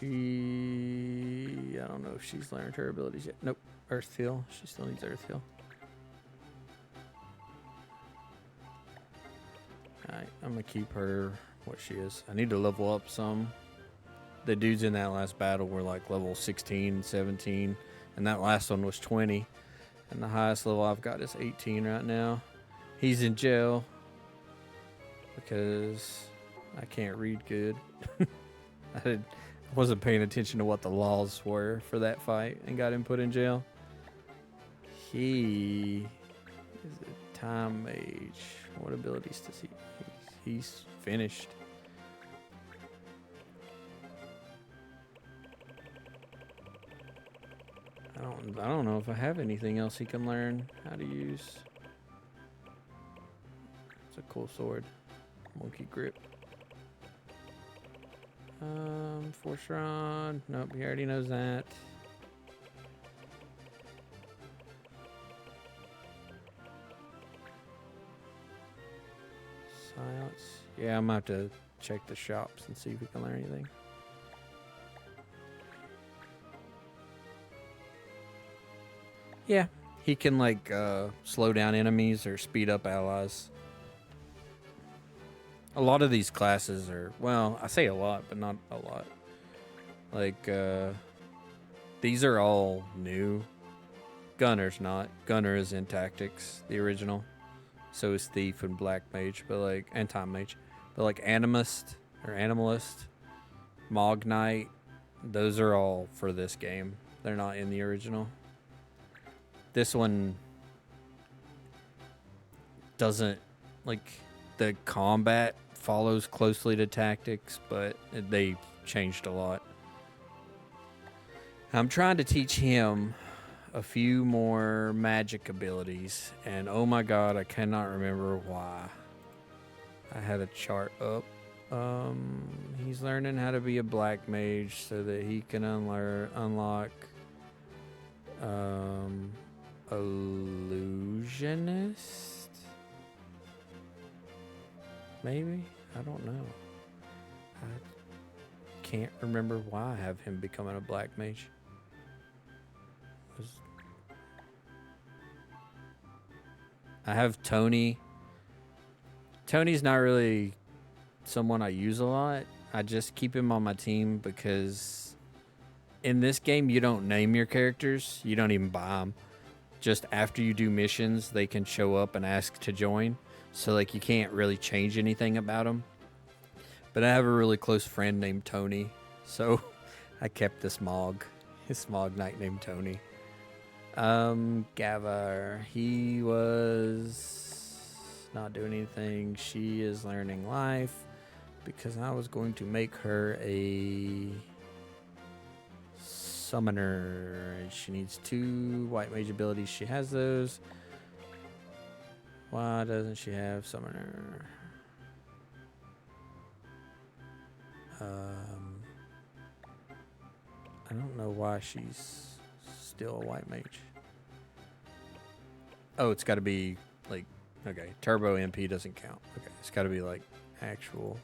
I don't know if she's learned her abilities yet. Nope. Earth Heal. She still needs Earth Heal. Alright, I'm gonna keep her what she is. I need to level up some. The dudes in that last battle were like level 16, 17, and that last one was 20. And the highest level I've got is 18 right now. He's in jail because I can't read good. I wasn't paying attention to what the laws were for that fight and got him put in jail. He is a time mage. What abilities does he? He's finished. I don't know if I have anything else he can learn how to use. It's a cool sword. Monkey grip. Force Rod. Nope, he already knows that. Silence. Yeah, I'm gonna have to check the shops and see if we can learn anything. Yeah, he can like slow down enemies or speed up allies. A lot of these classes are, well, I say a lot, but not a lot. Like the these are all new. Gunner's not. Gunner is in Tactics, the original. So is Thief and Black Mage, and Time Mage. But like Animist or Animalist, Mog Knight, those are all for this game. They're not in the original. This one doesn't, like, the combat follows closely to Tactics, but they changed a lot. I'm trying to teach him a few more magic abilities, and oh my god, I cannot remember why. I had a chart up. He's learning how to be a black mage so that he can unlock illusionist, maybe. I don't know. I can't remember why I have him becoming a black mage. I have Tony. Tony's not really someone I use a lot. I just keep him on my team because in this game, you don't name your characters. You don't even buy them. Just after you do missions, they can show up and ask to join. So, like, you can't really change anything about them. But I have a really close friend named Tony. So, I kept this his Mog Knight named Tony. Gavar, he was not doing anything. She is learning life because I was going to make her a summoner. She needs 2 white mage abilities. She has those. Why doesn't she have summoner? I don't know why she's still a white mage. Oh, it's got to be like, okay, turbo MP doesn't count. Okay, it's got to be like actual.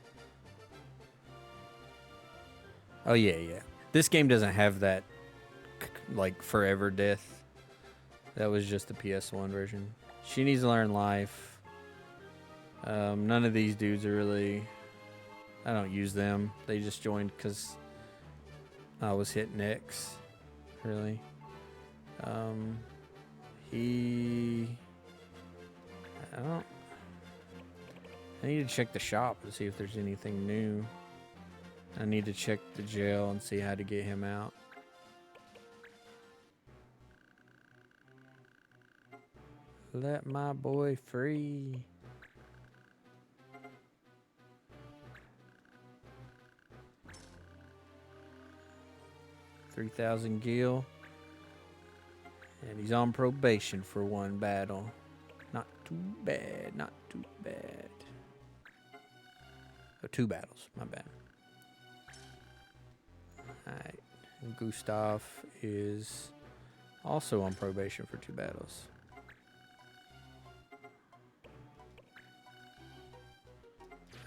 Oh yeah. This game doesn't have that like forever death. That was just the PS1 version. She needs to learn life. None of these dudes are really. I don't use them. They just joined because I was hitting X. Really. I need to check the shop and see if there's anything new. I need to check the jail and see how to get him out. Let my boy free. $3,000 gil. And he's on probation for 1 battle. Not too bad, not too bad. Oh, 2 battles, my bad. Alright. And Gustav is also on probation for 2 battles.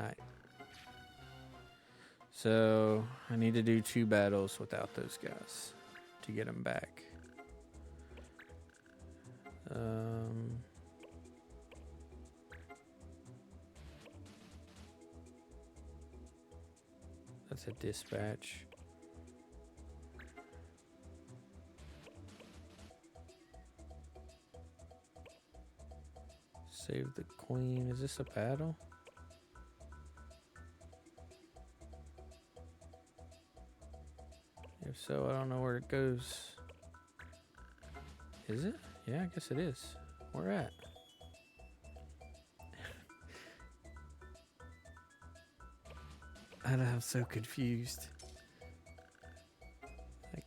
Alright. So, I need to do 2 battles without those guys to get them back. That's a dispatch. Save the queen. Is this a battle? If so, I don't know where it goes. Is it? Yeah, I guess it is. Where at? I'm so confused. Like,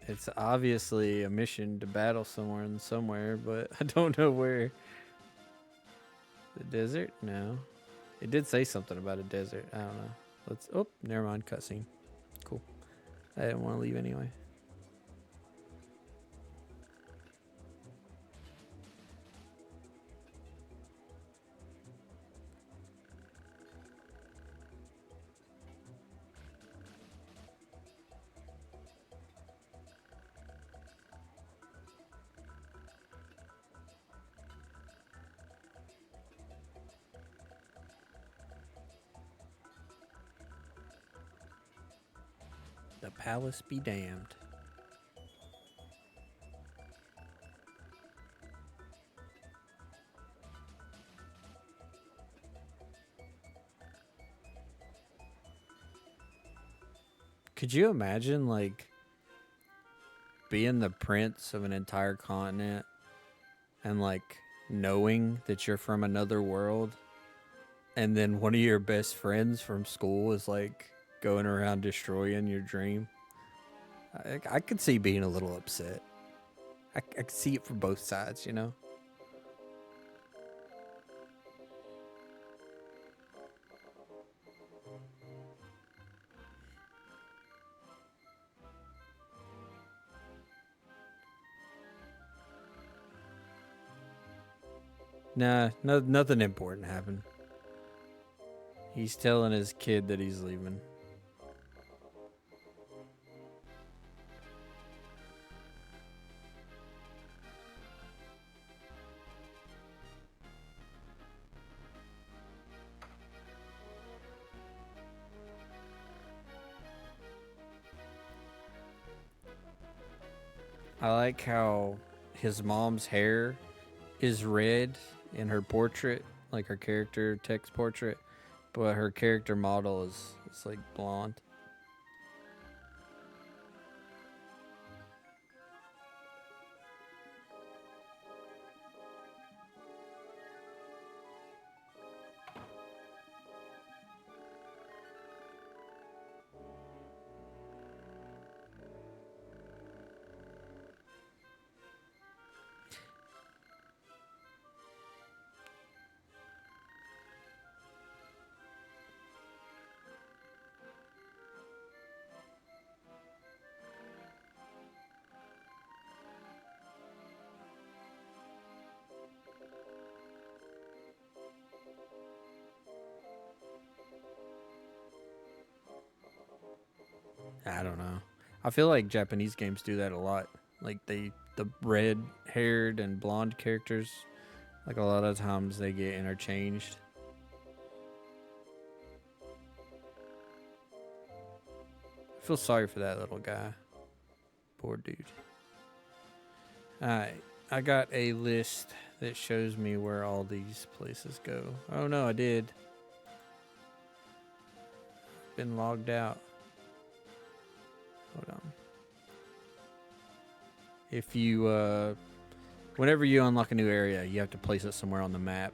it's obviously a mission to battle somewhere, but I don't know where. The desert? No. It did say something about a desert. I don't know. Oh, never mind. Cutscene. Cool. I didn't want to leave anyway. The palace be damned. Could you imagine, like, being the prince of an entire continent and, like, knowing that you're from another world, and then one of your best friends from school is, like, going around destroying your dream? I could see being a little upset. I could see it from both sides, you know? Nah, nothing important happened. He's telling his kid that he's leaving. I like how his mom's hair is red in her portrait, like her character text portrait, but her character model is like blonde. I don't know. I feel like Japanese games do that a lot. Like the red haired and blonde characters, like a lot of times they get interchanged. I feel sorry for that little guy. Poor dude. Alright, I got a list that shows me where all these places go. Oh no, I did. Been logged out. Hold on. If you, whenever you unlock a new area, you have to place it somewhere on the map.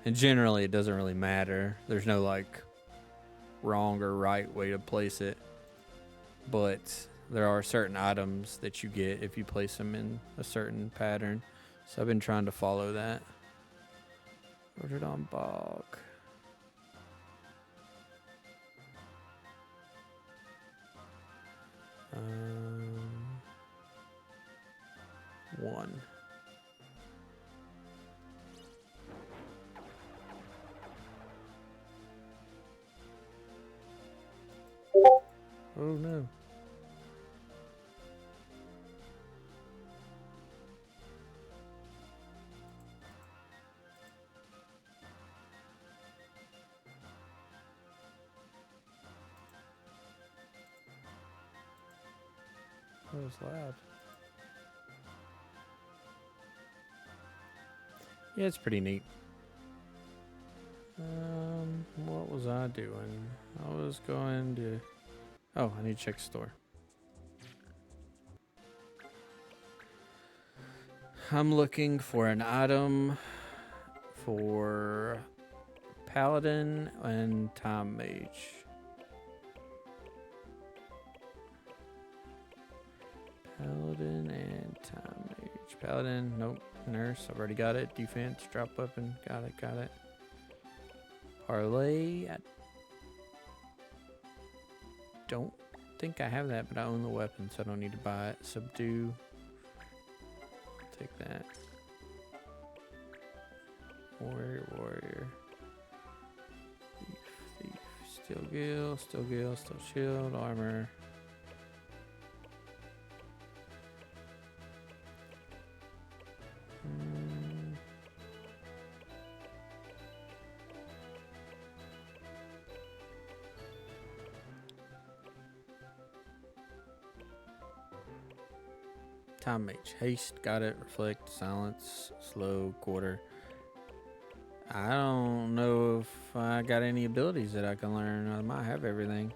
And generally, it doesn't really matter. There's no, like, wrong or right way to place it. But there are certain items that you get if you place them in a certain pattern. So I've been trying to follow that. Ordered on Bog. One. Oh no. That was loud. Yeah, it's pretty neat. What was I doing? I was going to... Oh, I need to check the store. I'm looking for an item for Paladin and Time Mage. Paladin and Time Mage. Paladin, nope. Nurse, I've already got it. Defense, drop weapon, got it. Parlay, I don't think I have that, but I own the weapon, so I don't need to buy it. Subdue, take that. Warrior. Thief, Steel Gill, Steel Shield, Armor. Time Mage. Haste, got it. Reflect, silence, slow, quarter. I don't know if I got any abilities that I can learn. I might have everything.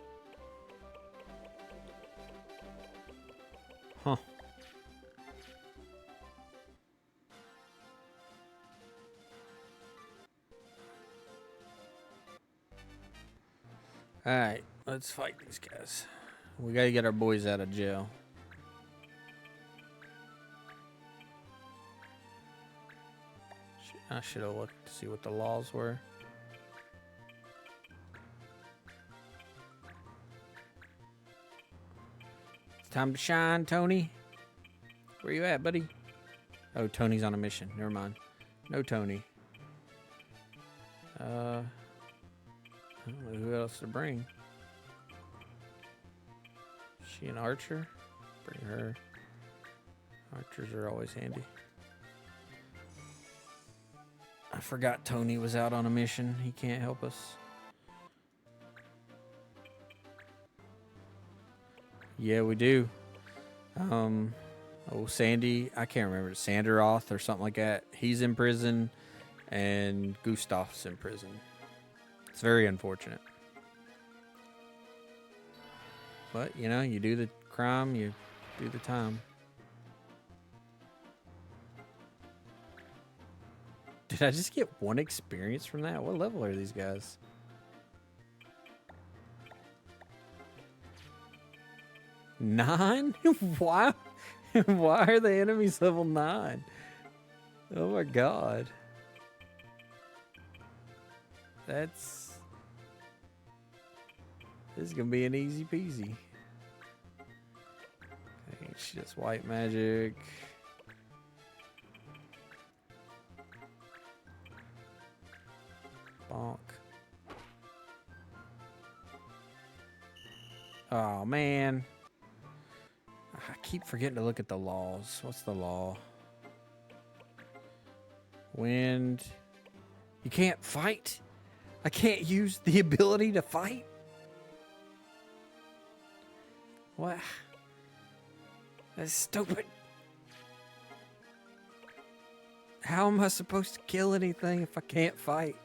All right, let's fight these guys. We gotta get our boys out of jail. I should have looked to see what the laws were. It's time to shine, Tony. Where you at, buddy? Oh, Tony's on a mission. Never mind. No Tony. I don't know who else to bring. Is she an archer? Bring her. Archers are always handy. I forgot Tony was out on a mission. He can't help us. Yeah, we do. Oh, Sandy, I can't remember. Sanderoth or something like that. He's in prison, and Gustav's in prison. It's very unfortunate. But, you know, you do the crime, you do the time. Did I just get 1 experience from that? What level are these guys? 9? Why? Why are the enemies level 9? Oh my god. This is gonna be an easy peasy. Okay, she does white magic. Bonk. Oh man. I keep forgetting to look at the laws. What's the law? Wind. You can't fight? I can't use the ability to fight? What? That's stupid. How am I supposed to kill anything if I can't fight?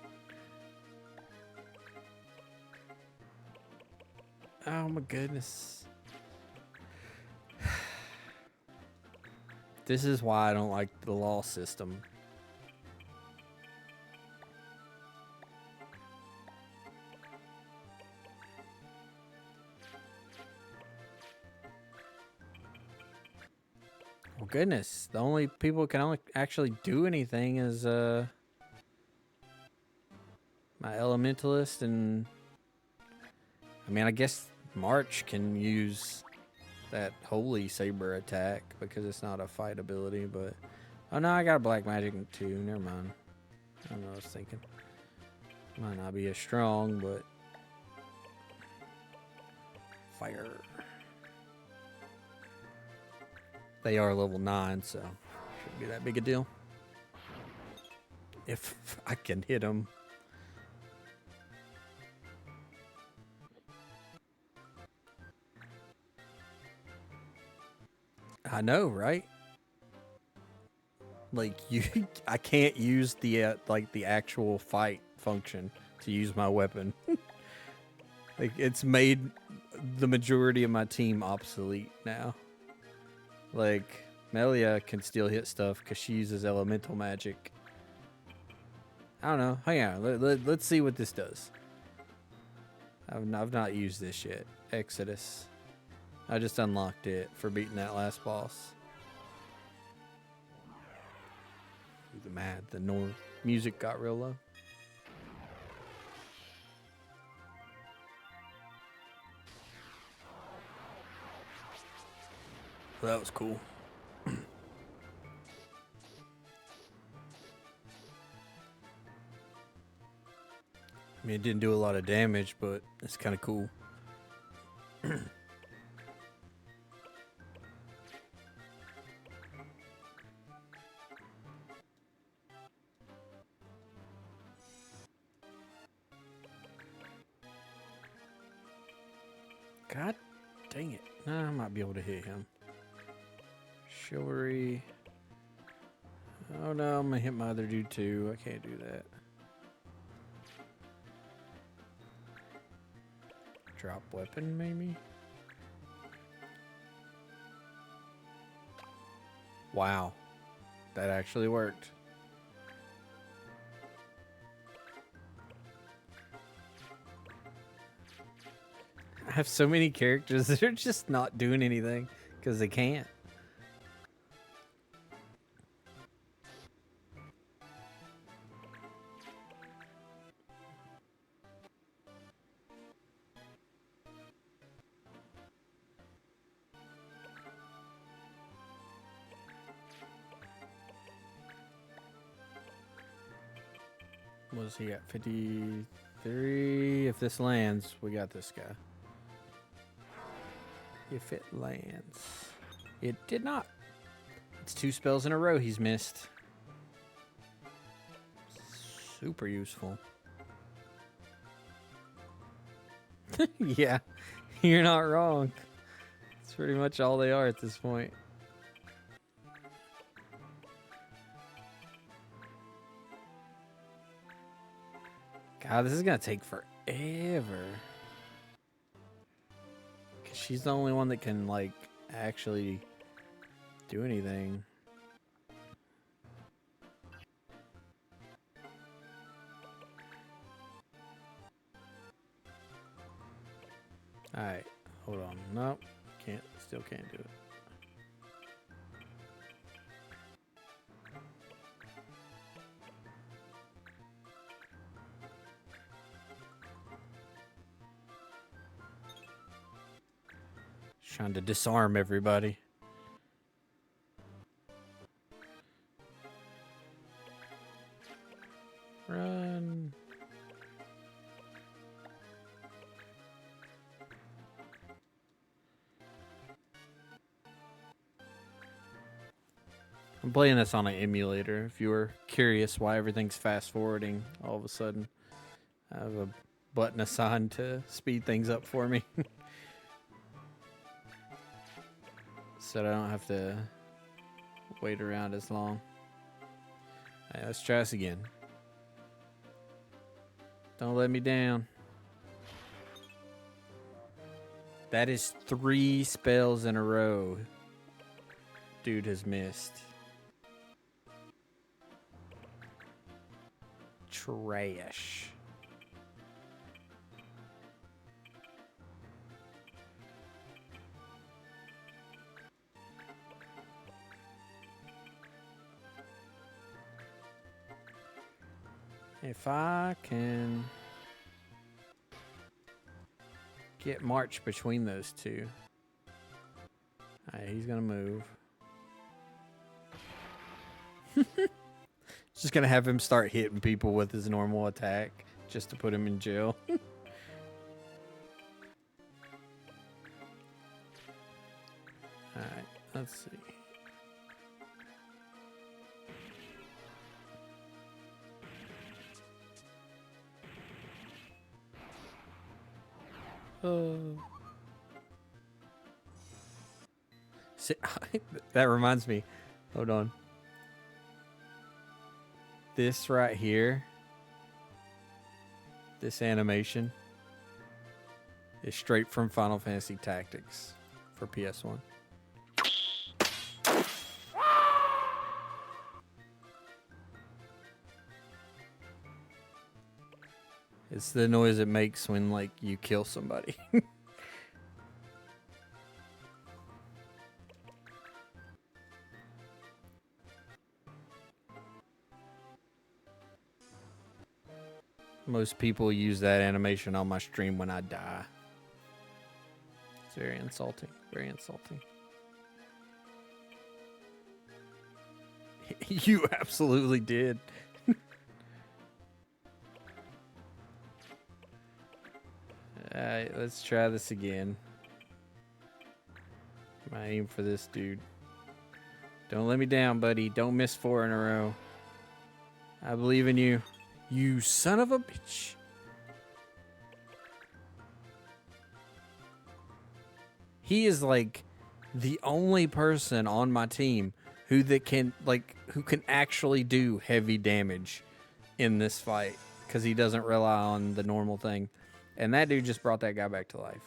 Oh my goodness. This is why I don't like the law system. Well, goodness. The only people who can only actually do anything is my elementalist, and I mean, I guess March can use that holy saber attack because it's not a fight ability, but oh no, I got a black magic too. Never mind. I don't know what I was thinking. Might not be as strong, but fire. They are level 9, so shouldn't be that big a deal. If I can hit them. I know, right? Like I can't use the like the actual fight function to use my weapon. Like it's made the majority of my team obsolete now. Like Melia can still hit stuff because she uses elemental magic. I don't know. Hang on, let's see what this does. I've not used this yet. Exodus. I just unlocked it for beating that last boss. The music got real low. Well, that was cool. I mean, it didn't do a lot of damage, but it's kind of cool. God dang it. Nah, I might be able to hit him. Chivalry. Oh no, I'm gonna hit my other dude too. I can't do that. Drop weapon, maybe? Wow. That actually worked. have so many characters that are just not doing anything because they can't. Was he at 53? If this lands, we got this guy. If it lands. It did not. It's 2 spells in a row he's missed. Super useful. Yeah, you're not wrong. That's pretty much all they are at this point. God, this is gonna take forever. 'Cause she's the only one that can, like, actually do anything. Alright, hold on. Nope, still can't do it. Trying to disarm everybody. Run. I'm playing this on an emulator. If you were curious why everything's fast forwarding all of a sudden, I have a button assigned to speed things up for me. So I don't have to wait around as long. All right, let's try this again. Don't let me down. That is 3 spells in a row dude has missed. Trash. If I can get March between those two. Alright, he's gonna move. Just gonna have him start hitting people with his normal attack just to put him in jail. Alright, let's see. See, that reminds me. Hold on. This right here, this animation is straight from Final Fantasy Tactics for PS1. It's the noise it makes when, like, you kill somebody. Most people use that animation on my stream when I die. It's very insulting. Very insulting. You absolutely did. Alright, let's try this again. I aim for this dude. Don't let me down, buddy. Don't miss 4 in a row. I believe in you. You son of a bitch. He is like the only person on my team who can actually do heavy damage in this fight because he doesn't rely on the normal thing. And that dude just brought that guy back to life.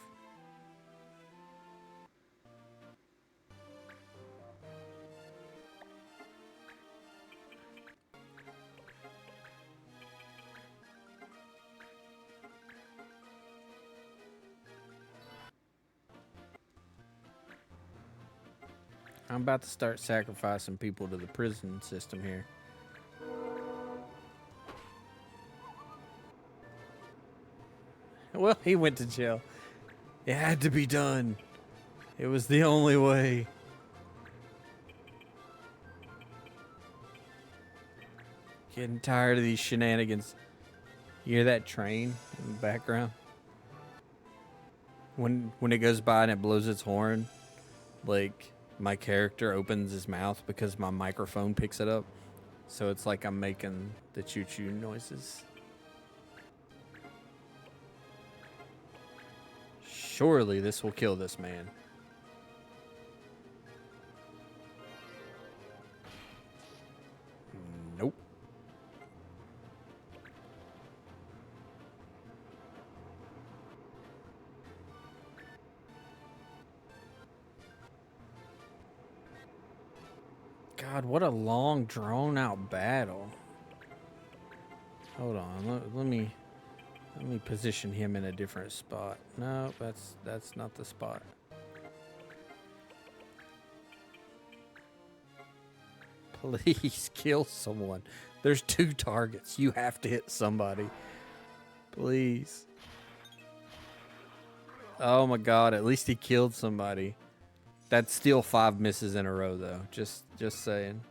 I'm about to start sacrificing people to the prison system here. Well, he went to jail. It had to be done. It was the only way. Getting tired of these shenanigans. You hear that train in the background? When it goes by and it blows its horn, like my character opens his mouth because my microphone picks it up. So it's like I'm making the choo-choo noises. Surely this will kill this man. Nope. God, what a long, drawn-out battle. Hold on, let me position him in a different spot. No, that's not the spot. Please kill someone. There's 2 targets. You have to hit somebody. Please. Oh my God, at least he killed somebody. That's still 5 misses in a row though. Just saying.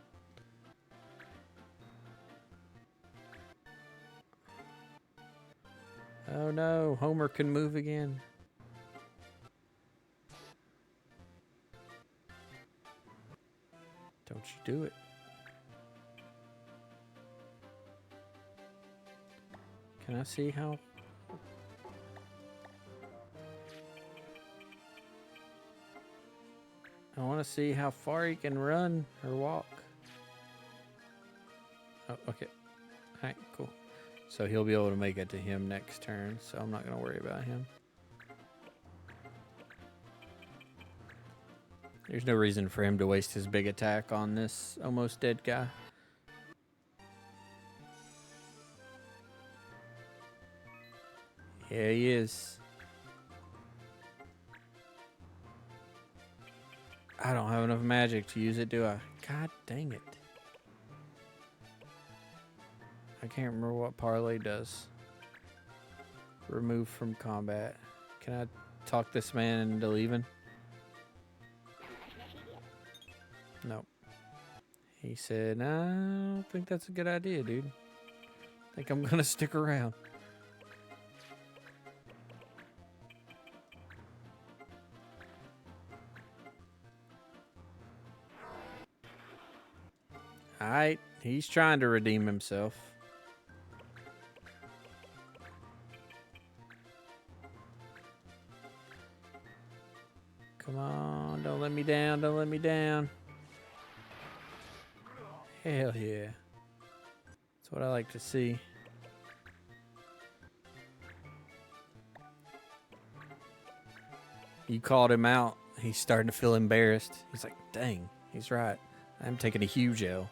Oh no, Homer can move again. Don't you do it. Can I see how? I want to see how far he can run or walk. Oh, okay. All right, cool. So he'll be able to make it to him next turn, so I'm not going to worry about him. There's no reason for him to waste his big attack on this almost dead guy. Yeah, he is. I don't have enough magic to use it, do I? God dang it. I can't remember what parlay does. Remove from combat. Can I talk this man into leaving? Nope. He said, nah, I don't think that's a good idea, dude. I think I'm gonna stick around. Alright, he's trying to redeem himself. Come on, don't let me down, don't let me down. Hell yeah. That's what I like to see. You called him out. He's starting to feel embarrassed. He's like, dang, he's right. I'm taking a huge L.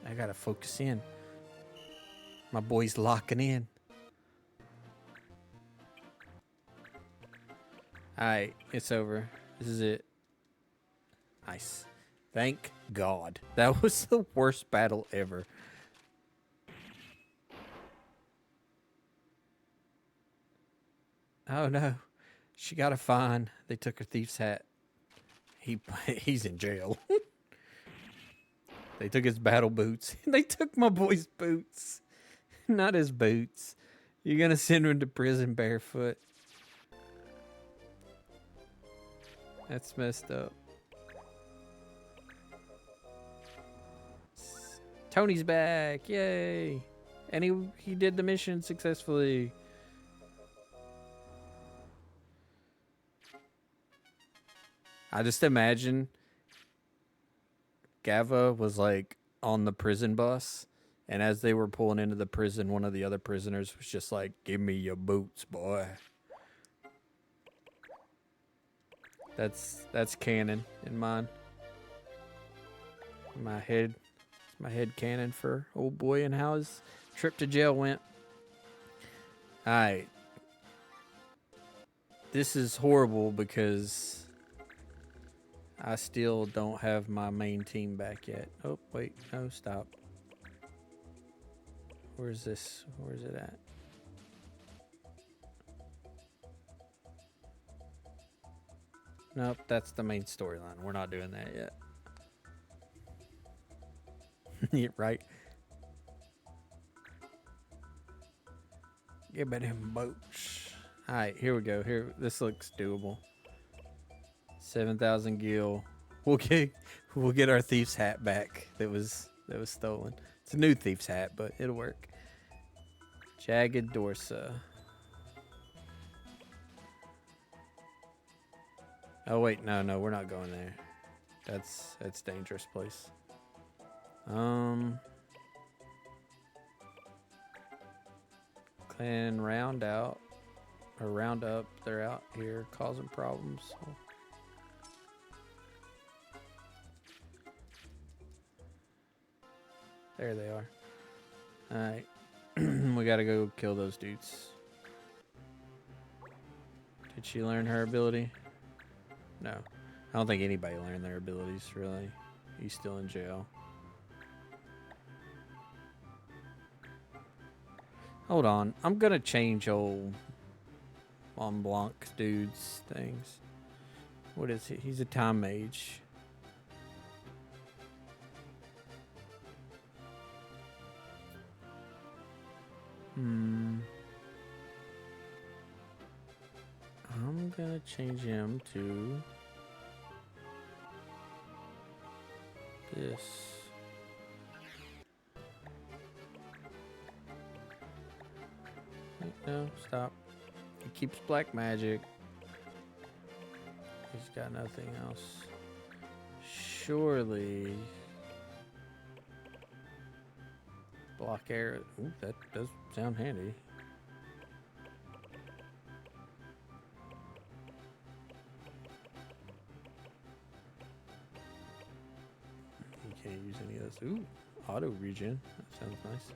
I gotta focus in. My boy's locking in. Alright, it's over. This is it. Nice. Thank God. That was the worst battle ever. Oh no. She got a fine. They took her thief's hat. He's in jail. They took his battle boots. They took my boy's boots. Not his boots. You're gonna send him to prison barefoot. That's messed up. Tony's back. Yay. And he did the mission successfully. I just imagine Gava was like on the prison bus, and as they were pulling into the prison, one of the other prisoners was just like, "Give me your boots, boy." That's canon in mine. My head canon for old boy and how his trip to jail went. Alright. This is horrible because I still don't have my main team back yet. Oh, wait. No, stop. Where's this? Where's it at? Nope, that's the main storyline. We're not doing that yet. Yeah, right? Get about them boats. Alright, here we go. Here, this looks doable. 7,000 gil. We'll get our thief's hat back that was stolen. It's a new thief's hat, but it'll work. Jagged Dorsa. Oh wait, no, we're not going there. That's dangerous place. Clan Round Up, they're out here causing problems. There they are. Alright. We gotta go kill those dudes. Did she learn her ability? No. I don't think anybody learned their abilities, really. He's still in jail. Hold on. I'm gonna change old Mont Blanc dude's things. What is he? He's a time mage. I'm gonna change him to this. Wait, no, stop. He keeps black magic. He's got nothing else. Surely. Block air. Ooh, that does sound handy. You can't use any of this. Ooh, auto regen. That sounds nice.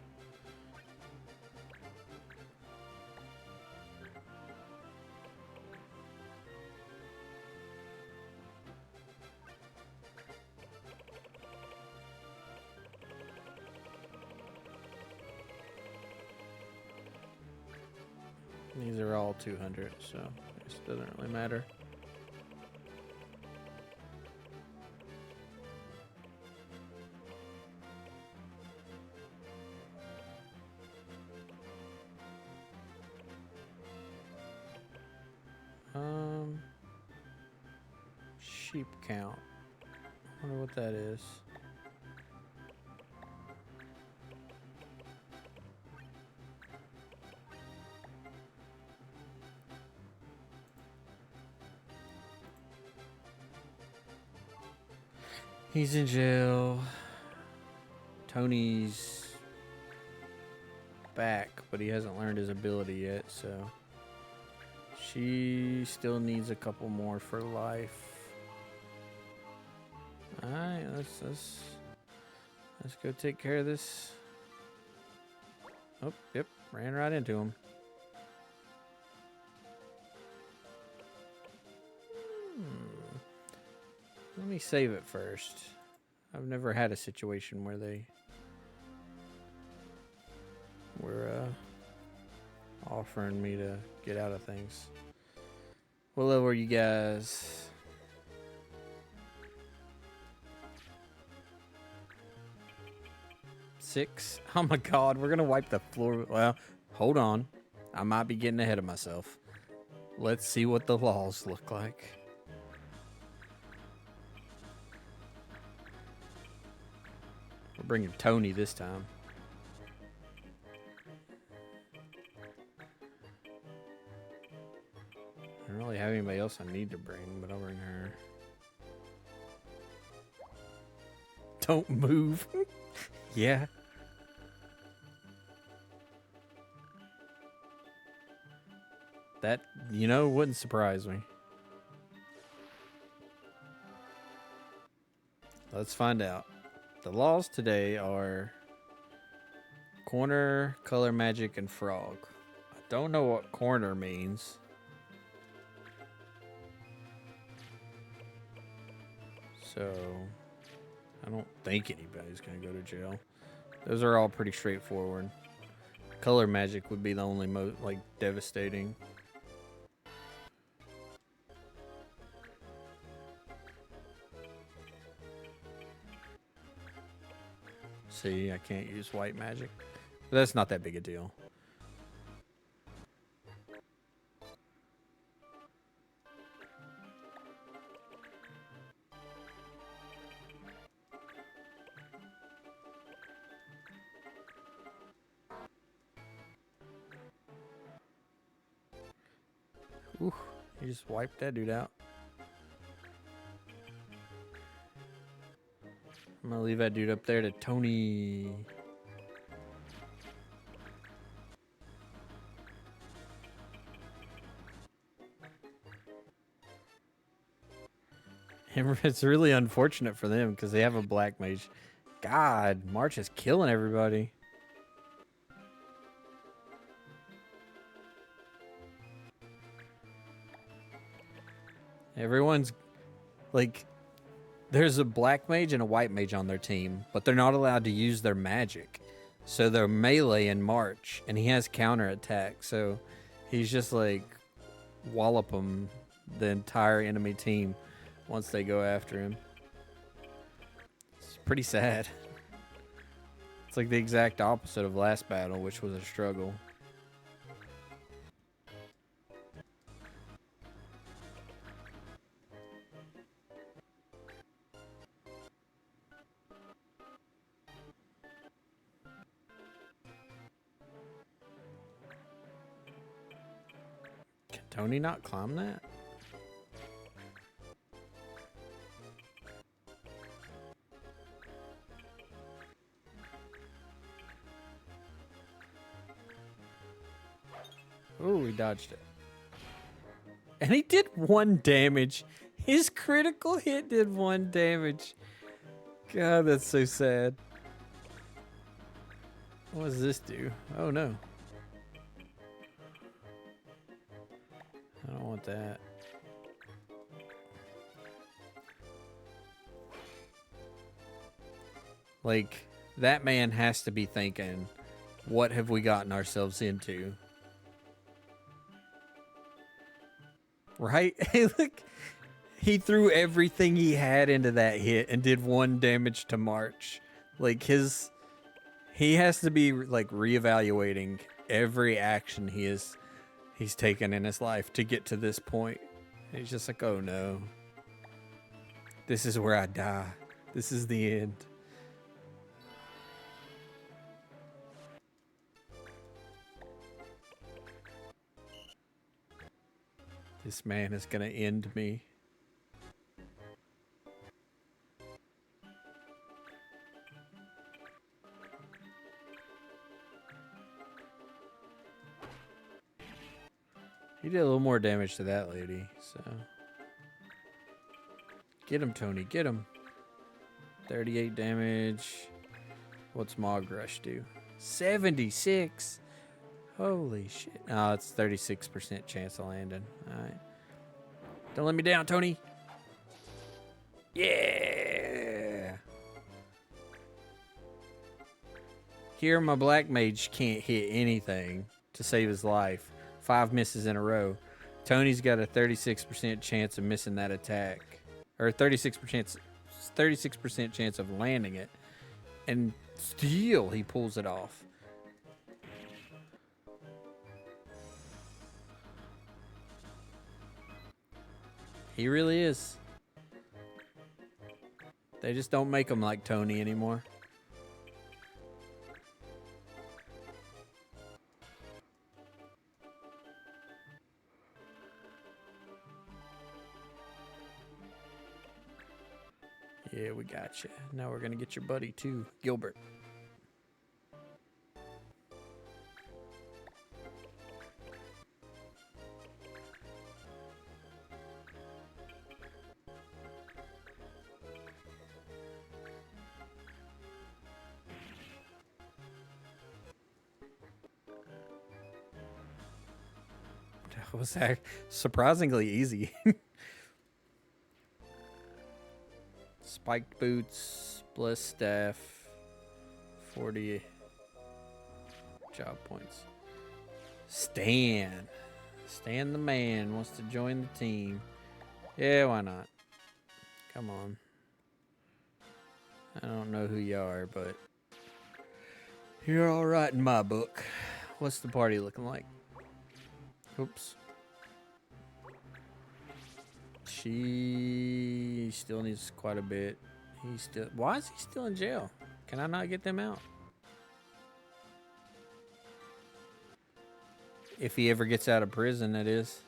These are all 200, so it doesn't really matter. Sheep count. I wonder what that is. He's in jail. Tony's back, but he hasn't learned his ability yet, so she still needs a couple more for life. Alright, let's go take care of this. Oh, yep, ran right into him. Let me save it first. I've never had a situation where they were offering me to get out of things. What level are you guys? Six? Oh my god, we're gonna wipe the floor. Well, hold on. I might be getting ahead of myself. Let's see what the laws look like. We're bringing Tony this time. I don't really have anybody else I need to bring, but I'll bring her. Don't move. Yeah. That, you know, wouldn't surprise me. Let's find out. The laws today are corner, color magic, and frog. I don't know what corner means. So I don't think anybody's gonna go to jail. Those are all pretty straightforward. Color magic would be the only like devastating. See, I can't use white magic. But that's not that big a deal. Ooh, you just wiped that dude out. I'm gonna leave that dude up there to Tony. It's really unfortunate for them because they have a black mage. God, March is killing everybody. Everyone's like, there's a black mage and a white mage on their team, but they're not allowed to use their magic. So they're melee in March, and he has counter attack. So he's just like wallop them, the entire enemy team, once they go after him. It's pretty sad. It's like the exact opposite of last battle, which was a struggle. Can Tony not climb that? Oh, he dodged it. And he did 1 damage. His critical hit did 1 damage. God, that's so sad. What does this do? Oh, no. I don't want that. Like, that man has to be thinking, what have we gotten ourselves into? Right? Hey, look. He threw everything he had into that hit and did 1 damage to March. Like, he has to be, like, reevaluating every action he's taken in his life to get to this point. And he's just like, oh no. This is where I die. This is the end. This man is gonna end me. He did a little more damage to that lady, so. Get him, Tony, get him. 38 damage. What's Mog Rush do? 76. Holy shit. Oh, it's 36% chance of landing. Alright. Don't let me down, Tony. Yeah. Here, my black mage can't hit anything to save his life. 5 misses in a row. Tony's got a 36% chance of missing that attack. Or 36% chance of landing it. And still, he pulls it off. He really is. They just don't make him like Tony anymore. Yeah, we got you. Now we're gonna get your buddy too, Gilbert. That was surprisingly easy. Spiked boots, bliss staff, 40 job points. Stan the man wants to join the team. Yeah, why not? Come on. I don't know who you are, but you're all right in my book. What's the party looking like? Oops. She still needs quite a bit. Why is he still in jail? Can I not get them out? If he ever gets out of prison, that is.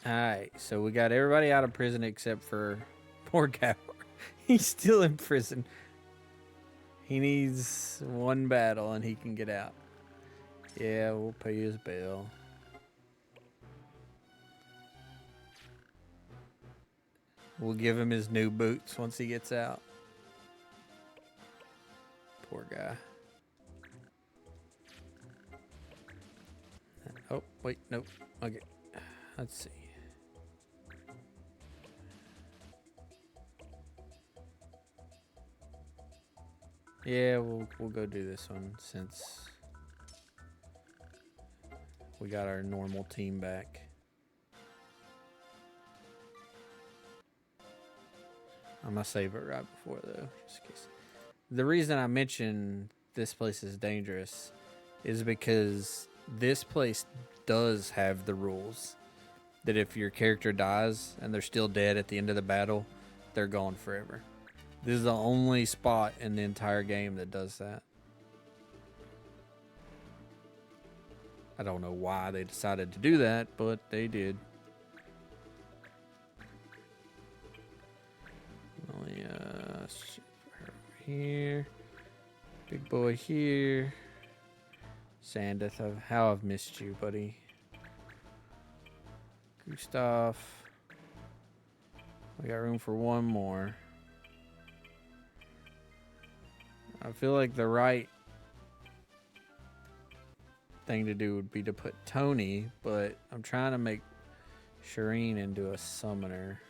Alright, so we got everybody out of prison except for poor Gabor. He's still in prison. He needs one battle and he can get out. Yeah, we'll pay his bill. We'll give him his new boots once he gets out. Poor guy. Oh, wait, nope. Okay. Let's see. Yeah, we'll go do this one since we got our normal team back. I'm gonna save it right before though, just in case. The reason I mention this place is dangerous is because this place does have the rules that if your character dies and they're still dead at the end of the battle, they're gone forever. This is the only spot in the entire game that does that. I don't know why they decided to do that, but they did. Here. Big boy here. Sandeth, how I've missed you, buddy. Gustav. We got room for one more. I feel like the right thing to do would be to put Tony, but I'm trying to make Shireen into a summoner.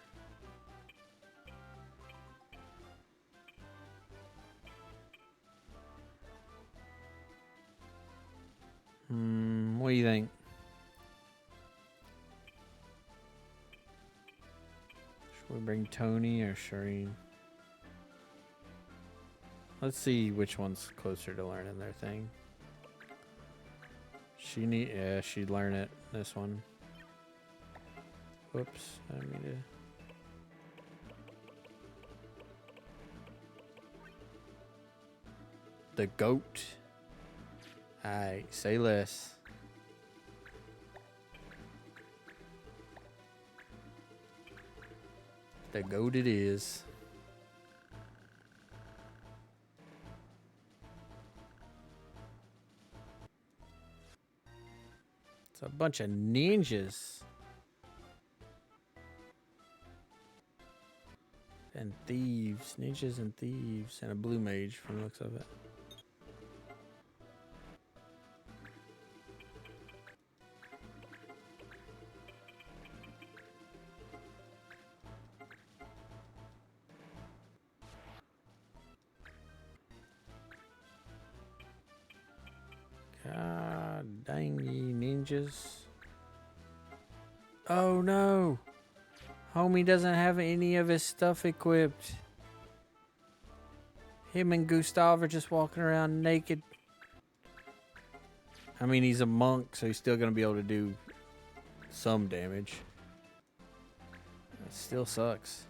What do you think? Should we bring Tony or Shireen? Let's see which one's closer to learning their thing. She'd learn it. This one. Whoops, I didn't mean to. The goat. Alright, say less. The goat it is. It's a bunch of ninjas. And thieves. Ninjas and thieves. And a blue mage from the looks of it. God dang ye ninjas. Oh no! Homie doesn't have any of his stuff equipped. Him and Gustav are just walking around naked. I mean, he's a monk, so he's still gonna be able to do some damage. It still sucks.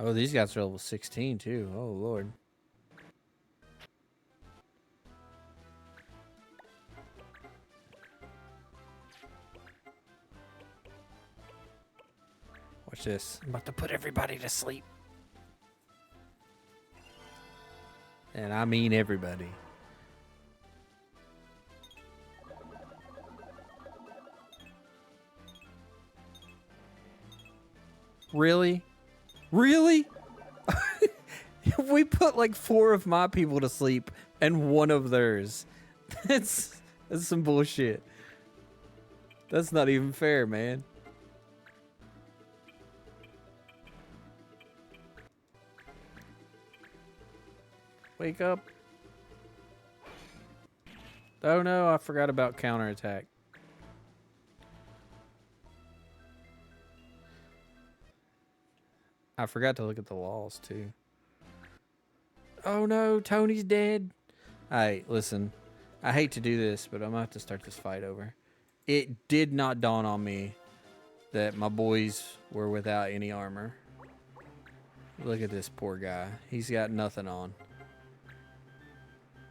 Oh, these guys are level 16 too. Oh, Lord. Watch this. I'm about to put everybody to sleep. And I mean everybody. Really? Really? We put like 4 of my people to sleep and 1 of theirs. That's some bullshit. That's not even fair, man. Wake up. Oh no, I forgot about counterattack. I forgot to look at the walls too. Oh no, Tony's dead. Alright, listen. I hate to do this, but I'm gonna have to start this fight over. It did not dawn on me that my boys were without any armor. Look at this poor guy. He's got nothing on.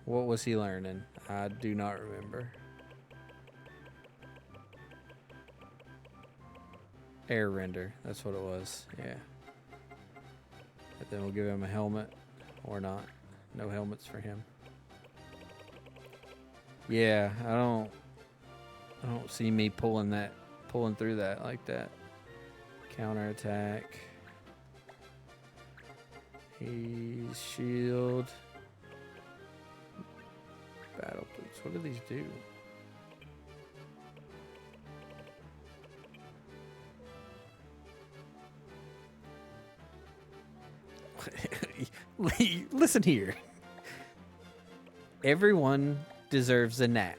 What was he learning? I do not remember. Air render. That's what it was. Yeah. But then we'll give him a helmet. Or not. No helmets for him. Yeah, I don't see me pulling through that like that. Counterattack. He's shield. Battle boots. What do these do? Listen here. Everyone deserves a nap.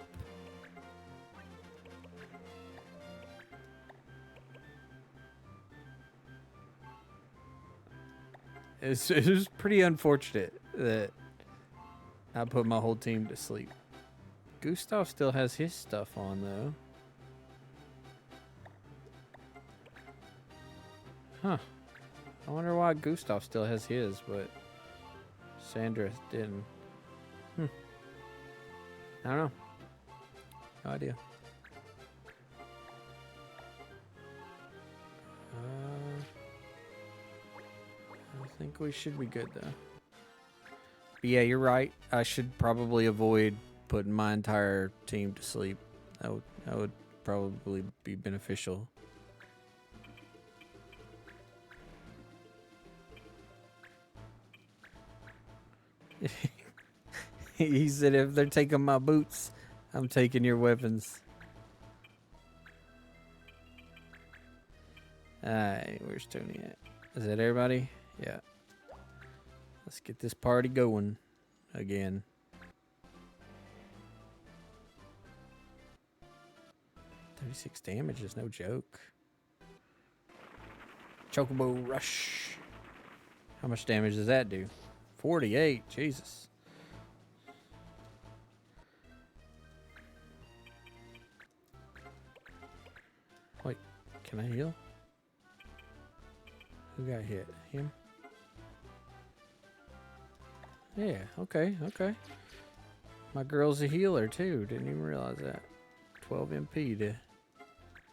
It was pretty unfortunate that I put my whole team to sleep. Gustav still has his stuff on, though. Huh. I wonder why Gustav still has his, but Sandra didn't. I don't know. No idea. I think we should be good, though. But yeah, you're right. I should probably avoid putting my entire team to sleep. That would probably be beneficial. He said, if they're taking my boots, I'm taking your weapons. Alright, where's Tony at? Is that everybody? Yeah. Let's get this party going again. 36 damage is no joke. Chocobo Rush. How much damage does that do? 48. Jesus. Wait, can I heal? Who got hit? Him? Yeah, okay. My girl's a healer too. Didn't even realize that. 12 MP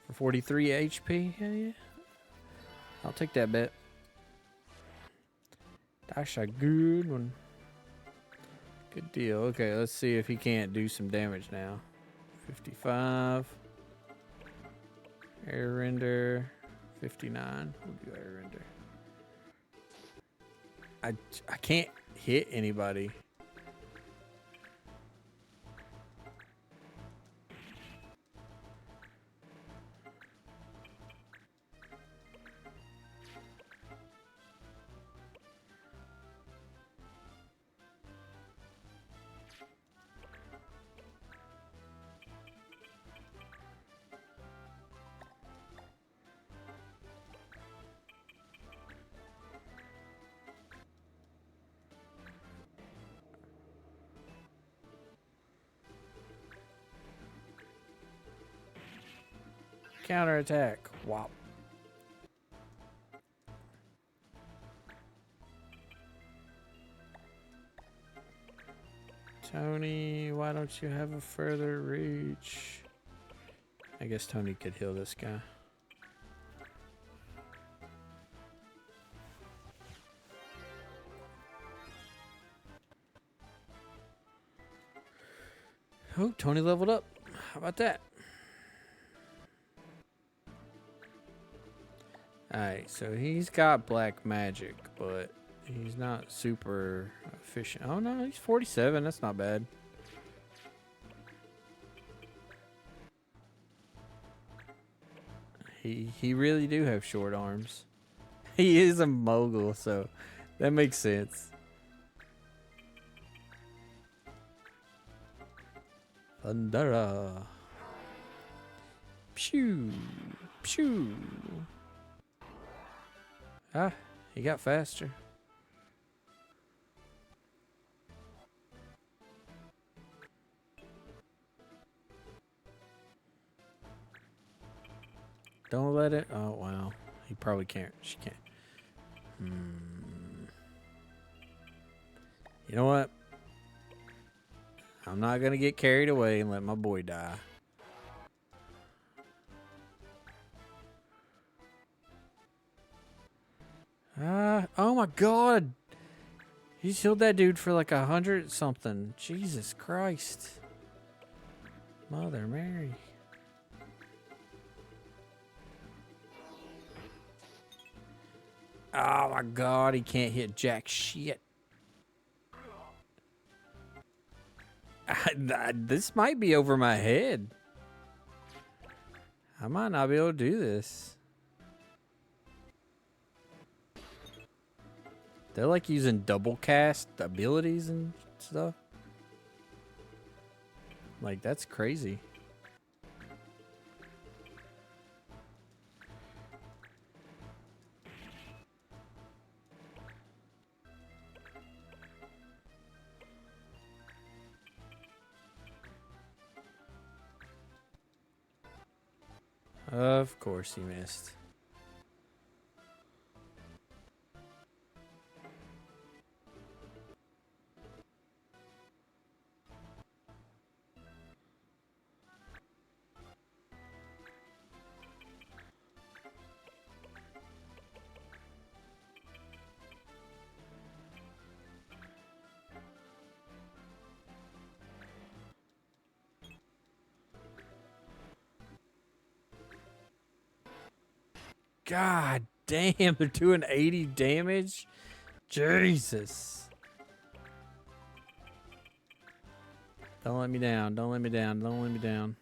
for 43 HP. Hell yeah. I'll take that bet. That's a good one. Good deal. Okay, let's see if he can't do some damage now. 55. Air render. 59. We'll do air render. I can't hit anybody. Counterattack. Wop. Tony, why don't you have a further reach? I guess Tony could heal this guy. Oh, Tony leveled up. How about that? Alright, so he's got black magic, but he's not super efficient. Oh no, he's 47. That's not bad. He really do have short arms. He is a mogul, so that makes sense. Thundera. Pew. Pew. Ah, he got faster. Don't let it. Oh, wow. He probably can't. She can't. You know what? I'm not going to get carried away and let my boy die. Oh my God. He's healed that dude for like 100 something. Jesus Christ. Mother Mary. Oh my God, he can't hit jack shit. This might be over my head. I might not be able to do this. They're like using double cast abilities and stuff. Like, that's crazy. Of course he missed. God damn, they're doing 80 damage? Jesus. Don't let me down. Don't let me down. Don't let me down.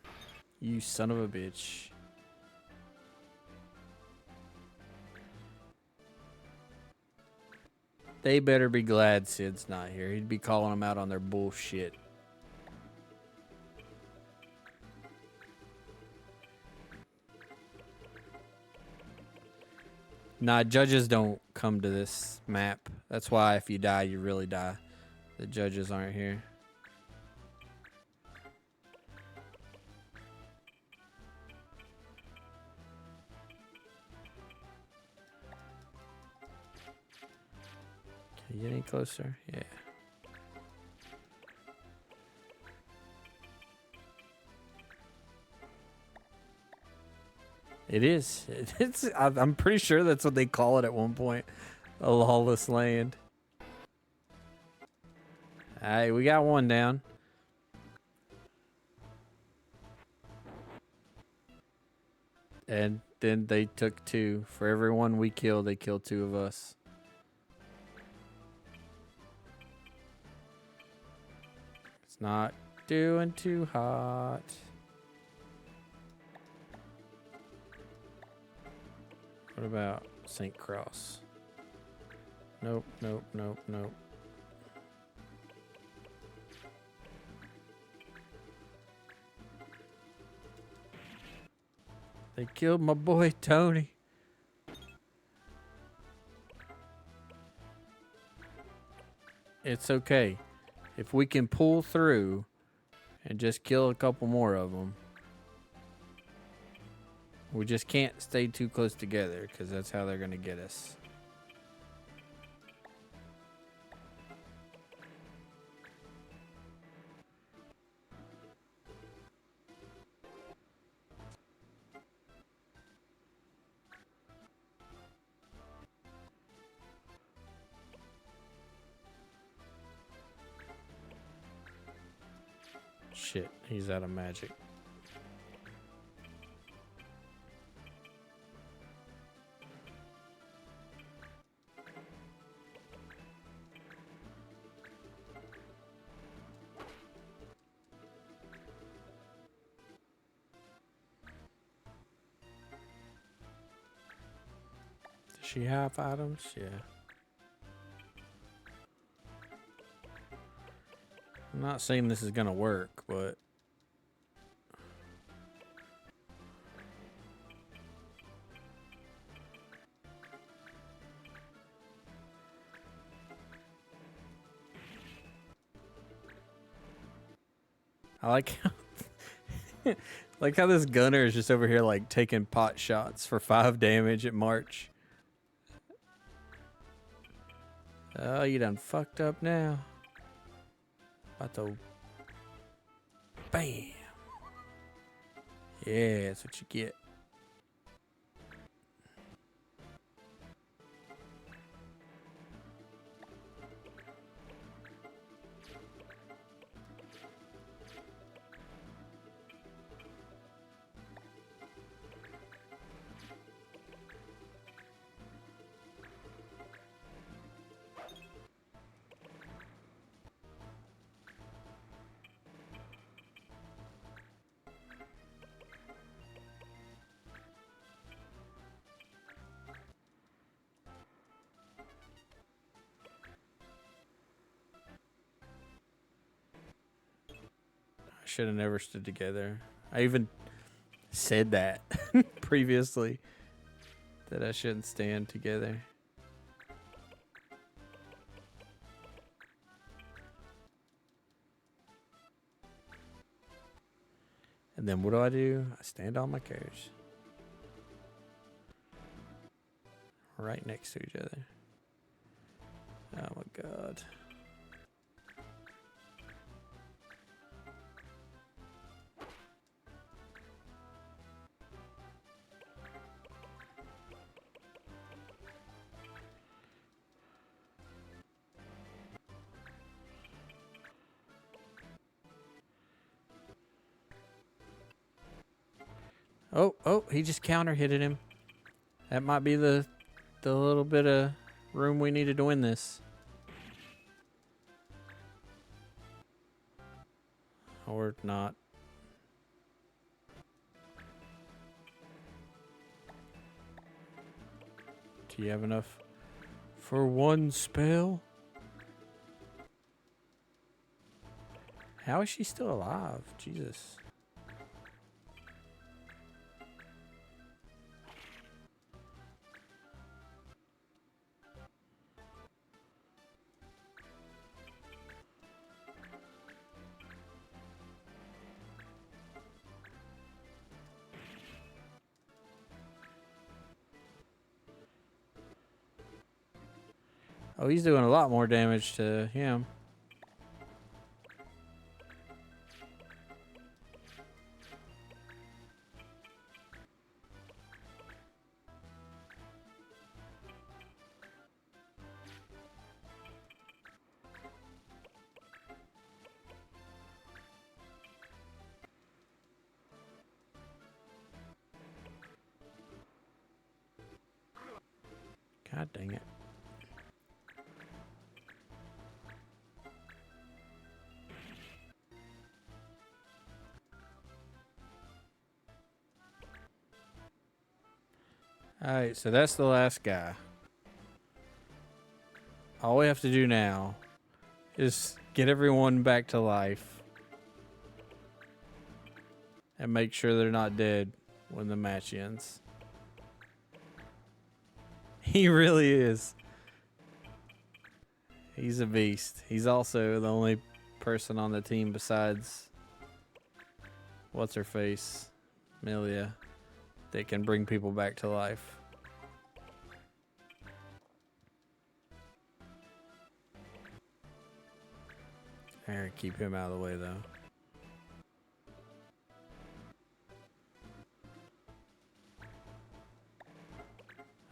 You son of a bitch. They better be glad Sid's not here. He'd be calling them out on their bullshit. Nah, judges don't come to this map. That's why if you die, you really die. The judges aren't here. Can you get any closer? Yeah. It is. I'm pretty sure that's what they call it at one point. A lawless land. Alright, we got one down. And then they took two. For every one we killed, they killed two of us. It's not doing too hot. What about St. Cross? Nope, nope, nope, nope. They killed my boy Tony. It's okay. If we can pull through and just kill a couple more of them. We just can't stay too close together because that's how they're going to get us. Shit, he's out of magic. she have items? Yeah. I'm not saying this is gonna work, but I like how like how this gunner is just over here like taking pot shots for 5 damage at March. Oh, you done fucked up now. About to bam. Yeah, that's what you get. I should have never stood together. I even said that previously that I shouldn't stand together. And then what do? I stand on my carriage. Right next to each other. Oh my god. Oh, he just counter hitted him. That might be the little bit of room we needed to win this. Or not. Do you have enough for one spell? How is she still alive? Jesus. Oh, he's doing a lot more damage to him. God dang it. Alright, so that's the last guy. All we have to do now is get everyone back to life and make sure they're not dead when the match ends. He really is. He's a beast. He's also the only person on the team besides what's her face, Melia, that can bring people back to life. There, keep him out of the way though.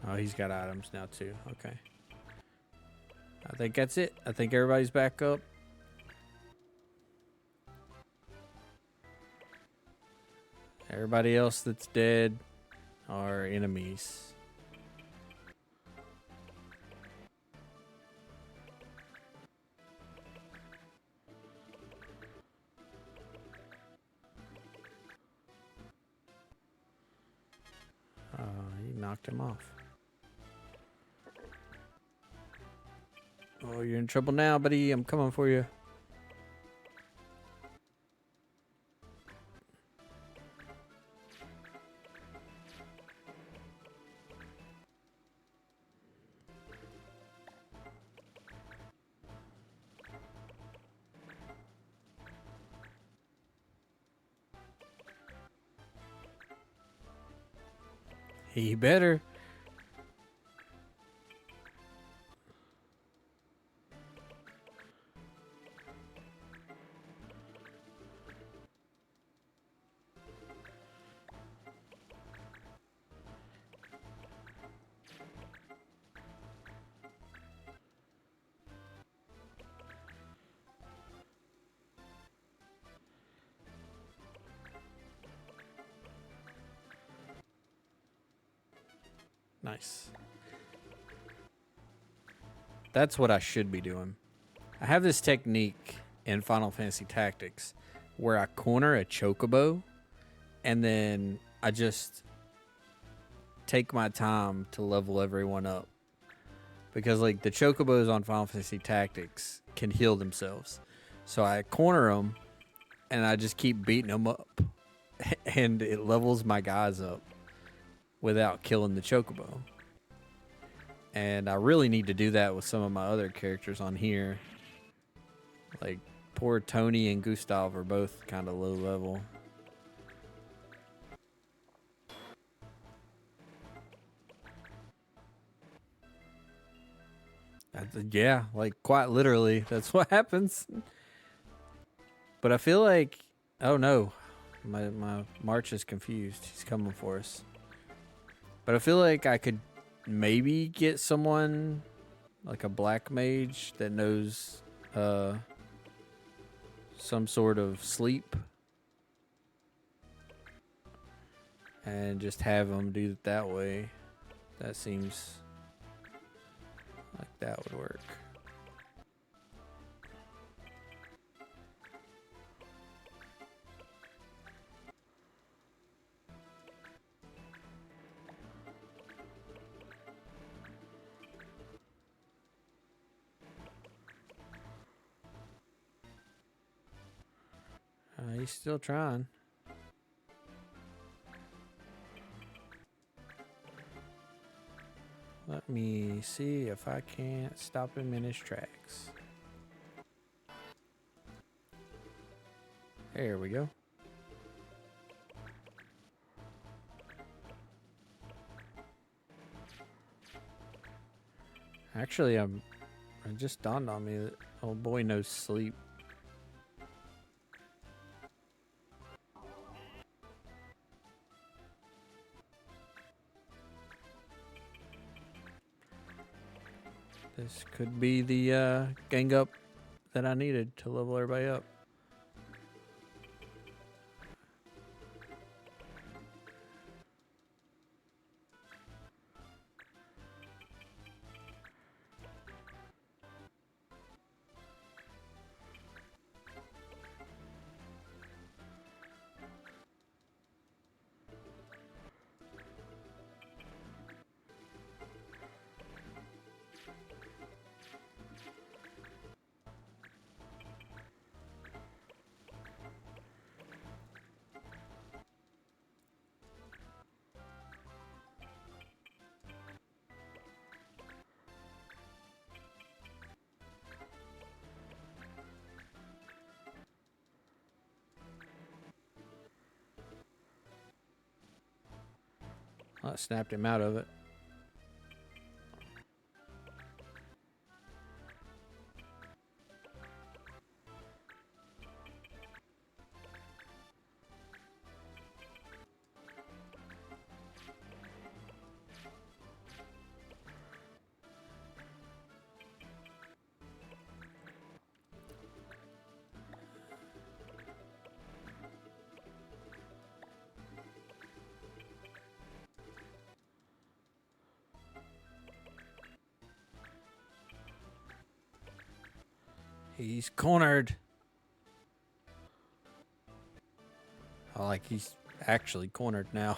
Oh, he's got items now too. Okay. I think that's it. I think everybody's back up. Everybody else that's dead are enemies. Oh, he knocked him off. Oh, you're in trouble now, buddy. I'm coming for you. He better. Nice. That's what I should be doing. I have this technique in Final Fantasy Tactics where I corner a chocobo and then I just take my time to level everyone up. Because like the chocobos on Final Fantasy Tactics can heal themselves. So I corner them and I just keep beating them up. And it levels my guys up without killing the chocobo. And I really need to do that with some of my other characters on here. Like poor Tony and Gustav are both kind of low level. Yeah, like quite literally, that's what happens. But I feel like, oh no, my March is confused. He's coming for us. But I feel like I could maybe get someone like a black mage that knows some sort of sleep and just have them do it that way. That seems like that would work. He's still trying. Let me see if I can't stop him in his tracks. There we go. Actually, it just dawned on me that old boy knows sleep. This could be the gang up that I needed to level everybody up. That snapped him out of it. He's cornered. Oh, like he's actually cornered now.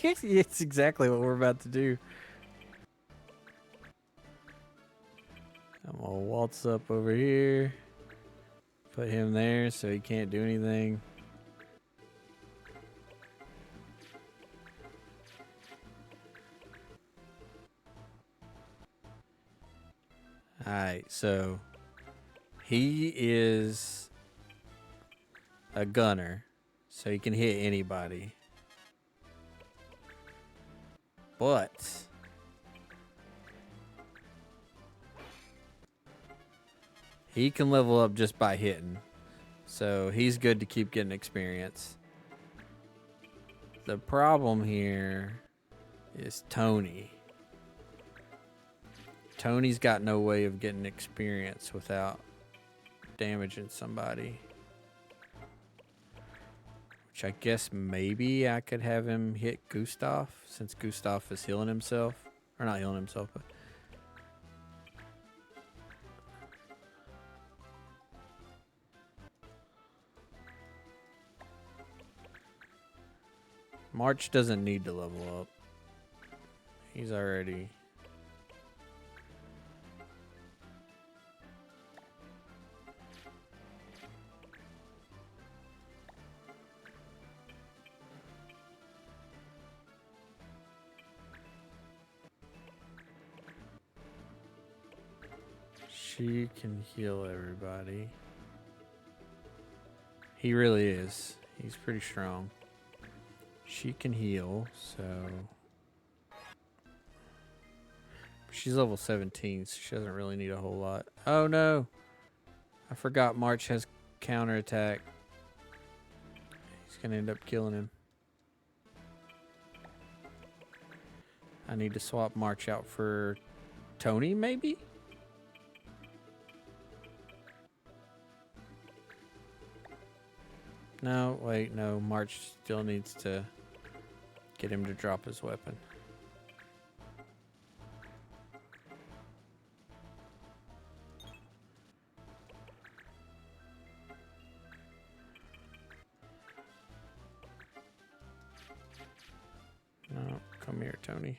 It's exactly what we're about to do. I'm gonna waltz up over here. Put him there so he can't do anything. Alright, so he is a gunner, so he can hit anybody. But he can level up just by hitting. So he's good to keep getting experience. The problem here is Tony. Tony's got no way of getting experience without damaging somebody. Which I guess maybe I could have him hit Gustav, since Gustav is healing himself. Or not healing himself, but... March doesn't need to level up. He's already... She can heal everybody. He really is. He's pretty strong. She can heal, so... She's level 17, so she doesn't really need a whole lot. Oh no! I forgot March has counterattack. He's gonna end up killing him. I need to swap March out for Tony, maybe? No, wait, no. March still needs to get him to drop his weapon. No, come here, Tony.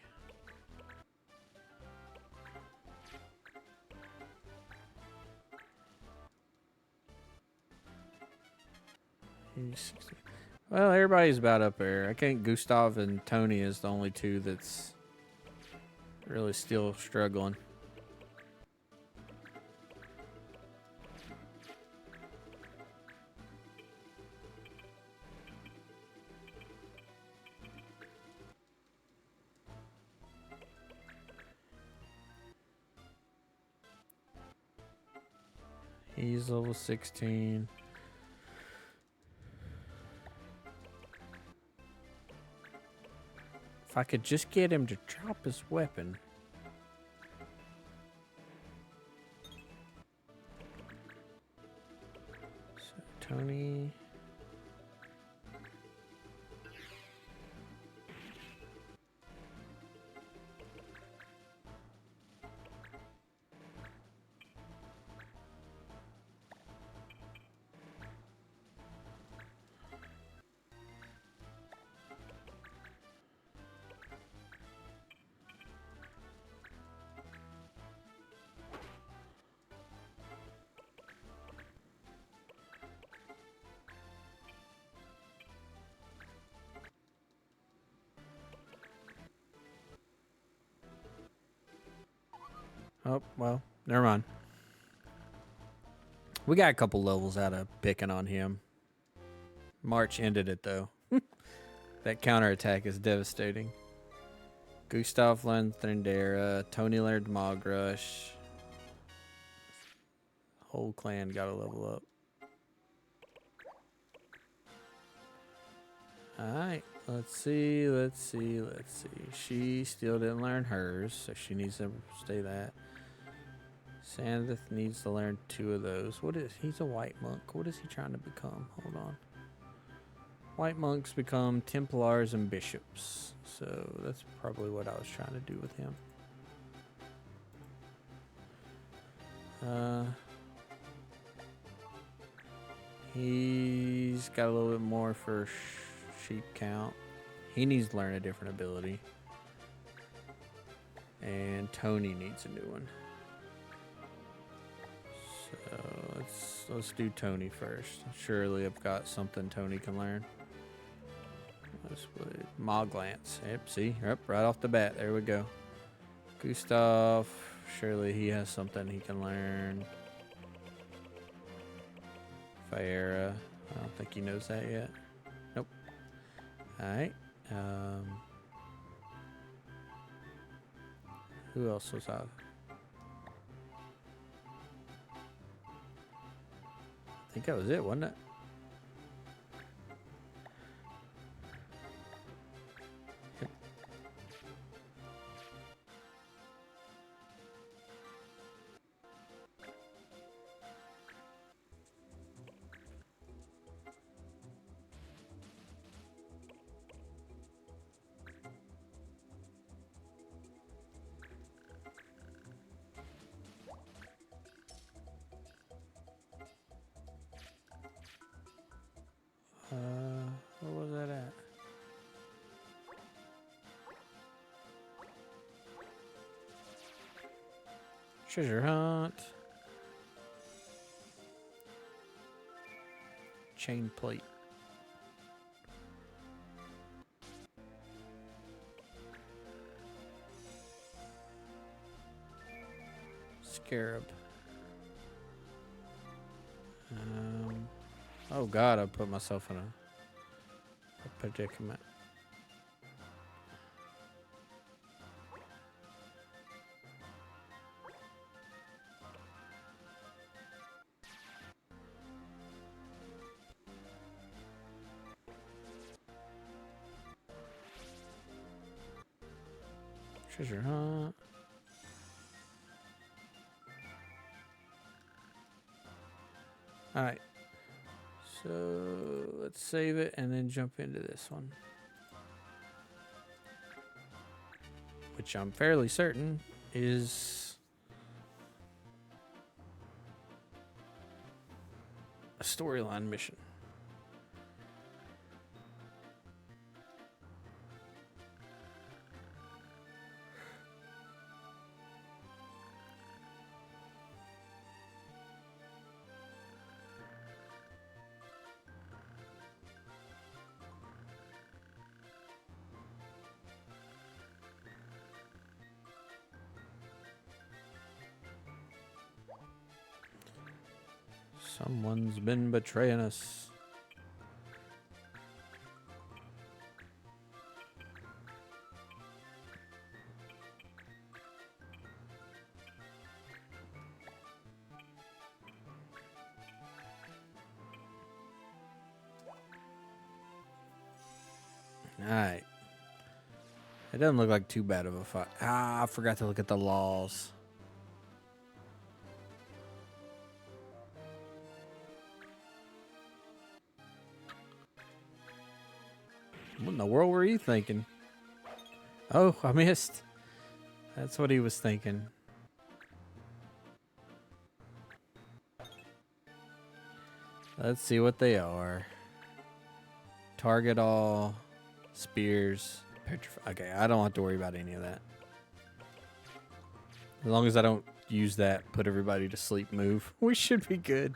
Well, everybody's about up there. I think Gustav and Tony is the only two that's really still struggling. He's level 16. If I could just get him to drop his weapon. So, Tony. Oh, well, never mind. We got a couple levels out of picking on him. March ended it, though. That counterattack is devastating. Gustav learned Thundera. Tony learned Mogrush. Whole clan got to level up. Alright, let's see. She still didn't learn hers, so she needs to stay that. Sandeth needs to learn 2 of those. He's a white monk. What is he trying to become? Hold on. White monks become Templars and bishops. So that's probably what I was trying to do with him. He's got a little bit more for sheep count. He needs to learn a different ability. And Tony needs a new one. So let's do Tony first. Surely I've got something Tony can learn. Let's put Moglance. Yep, see? Yep, right off the bat. There we go. Gustav. Surely he has something he can learn. Fiera. I don't think he knows that yet. Nope. Alright. Who else was out? I think that was it, wasn't it? Yep. Where was that at? Treasure hunt. Chain plate. Scarab. Oh God, I put myself in a predicament. Treasure hunt. All right. So let's save it and then jump into this one, which I'm fairly certain is a storyline mission. Someone's been betraying us. Alright. It doesn't look like too bad of a fight. I forgot to look at the laws. What in the world were you thinking? Oh, I missed. That's what he was thinking. Let's see what they are. Target all. Spears. Okay, I don't have to worry about any of that. As long as I don't use that put everybody to sleep move, we should be good.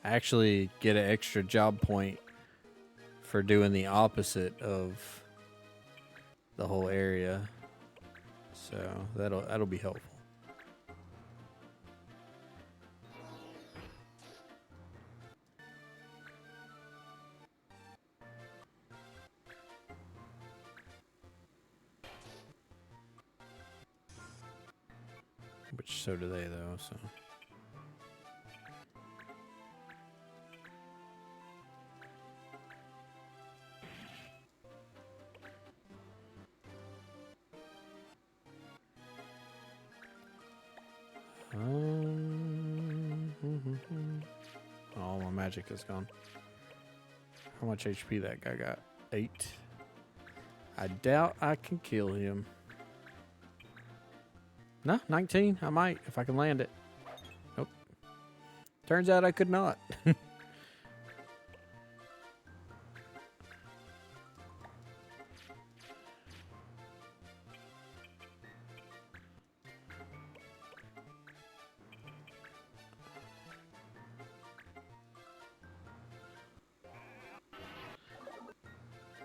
Actually get an extra job point for doing the opposite of the whole area, so that'll be helpful. Which so do they though, so. Oh, my magic is gone. How much HP that guy got? 8. I doubt I can kill him. No, 19. I might if I can land it. Nope. Turns out I could not.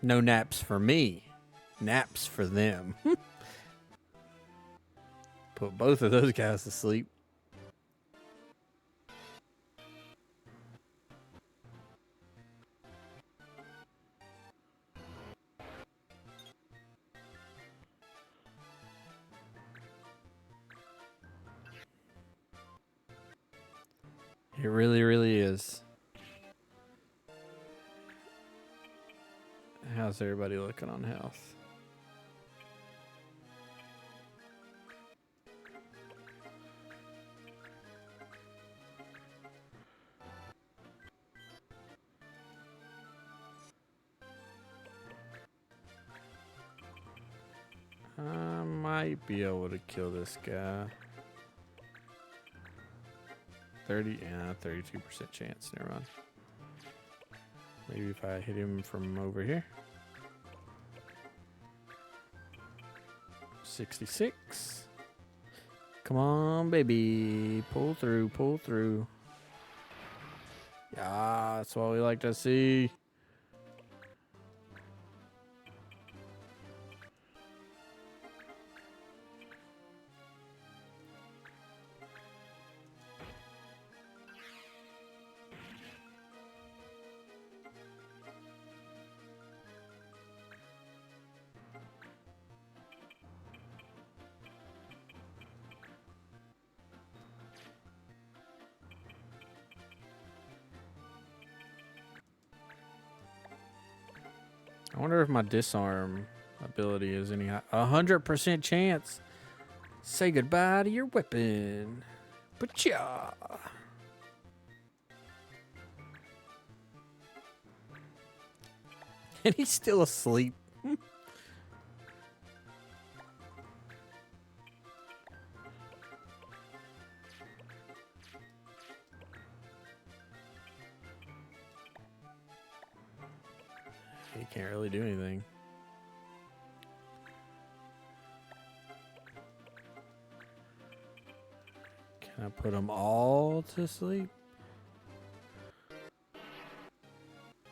No naps for me. Naps for them. Put both of those guys to sleep. It really, really is. How's everybody looking on health? I might be able to kill this guy. 32% chance. Never mind. Maybe if I hit him from over here. 66. Come on, baby. Pull through, pull through. Yeah, that's what we like to see. I wonder if my disarm ability is any high. 100% chance. Say goodbye to your weapon. Pacha. And he's still asleep. He can't really do anything. Can I put them all to sleep?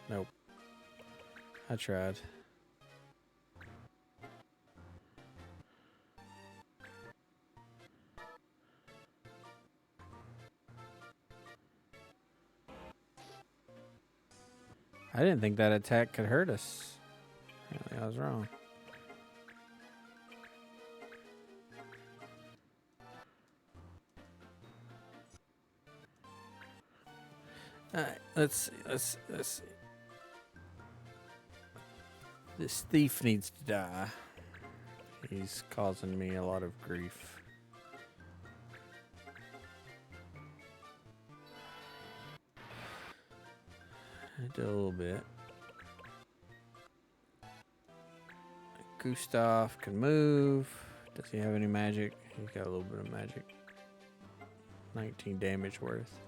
Nope. I tried. I didn't think that attack could hurt us. Apparently I was wrong. Alright, let's see. This thief needs to die. He's causing me a lot of grief. I did a little bit. Gustav can move. Does he have any magic? He's got a little bit of magic. 19 damage worth.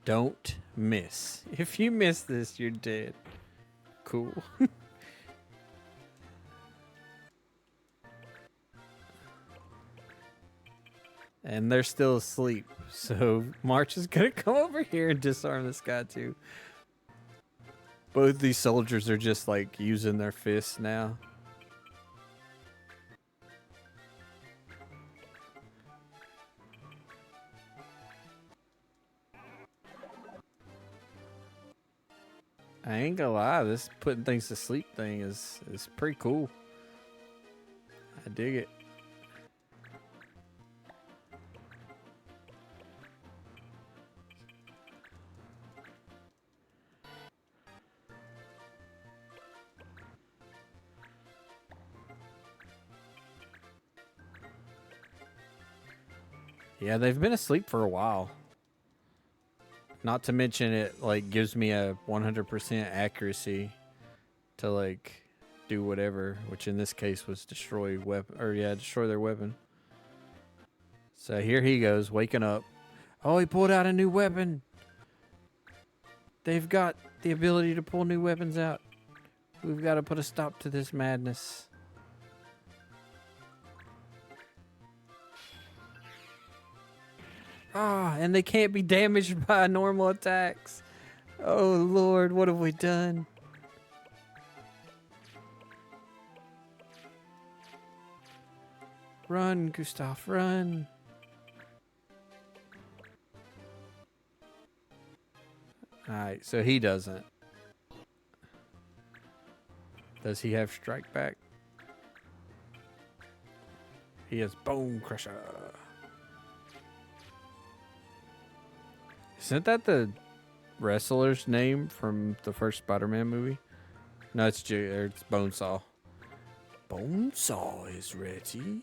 Don't miss. If you miss this, you're dead. Cool. And they're still asleep. So March is going to come over here and disarm this guy too. Both these soldiers are just like using their fists now. I ain't gonna lie, this putting things to sleep thing is pretty cool. I dig it. Yeah, they've been asleep for a while. Not to mention it like gives me a 100% accuracy to like do whatever, which in this case was destroy destroy their weapon. So here he goes, waking up. Oh, he pulled out a new weapon. They've got the ability to pull new weapons out. We've got to put a stop to this madness. Ah, and they can't be damaged by normal attacks. Oh, Lord, what have we done? Run, Gustav, run. Alright, so he doesn't. Does he have strike back? He has Bone Crusher. Isn't that the wrestler's name from the first Spider-Man movie? No, it's Bonesaw. Bonesaw is ready.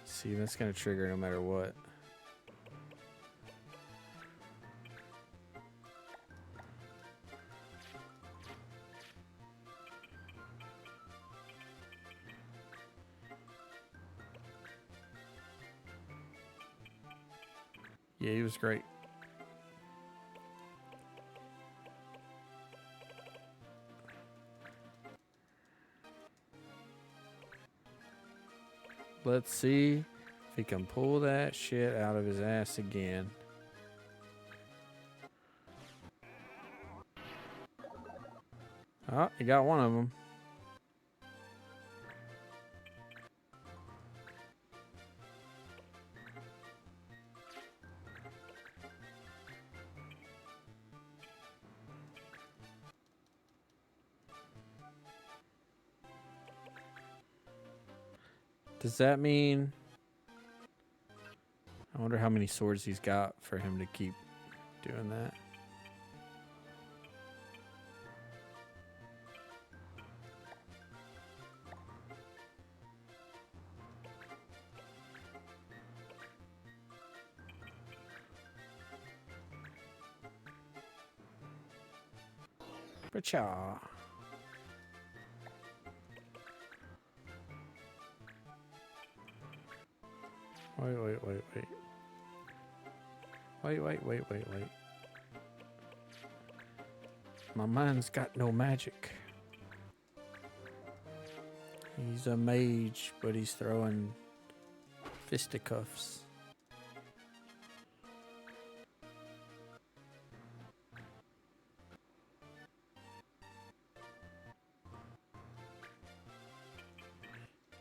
See, that's gonna trigger no matter what. Yeah, he was great. Let's see if he can pull that shit out of his ass again. Oh, he got one of them. Does that mean... I wonder how many swords he's got for him to keep doing that. Pacha. Wait. My man's got no magic. He's a mage, but he's throwing fisticuffs.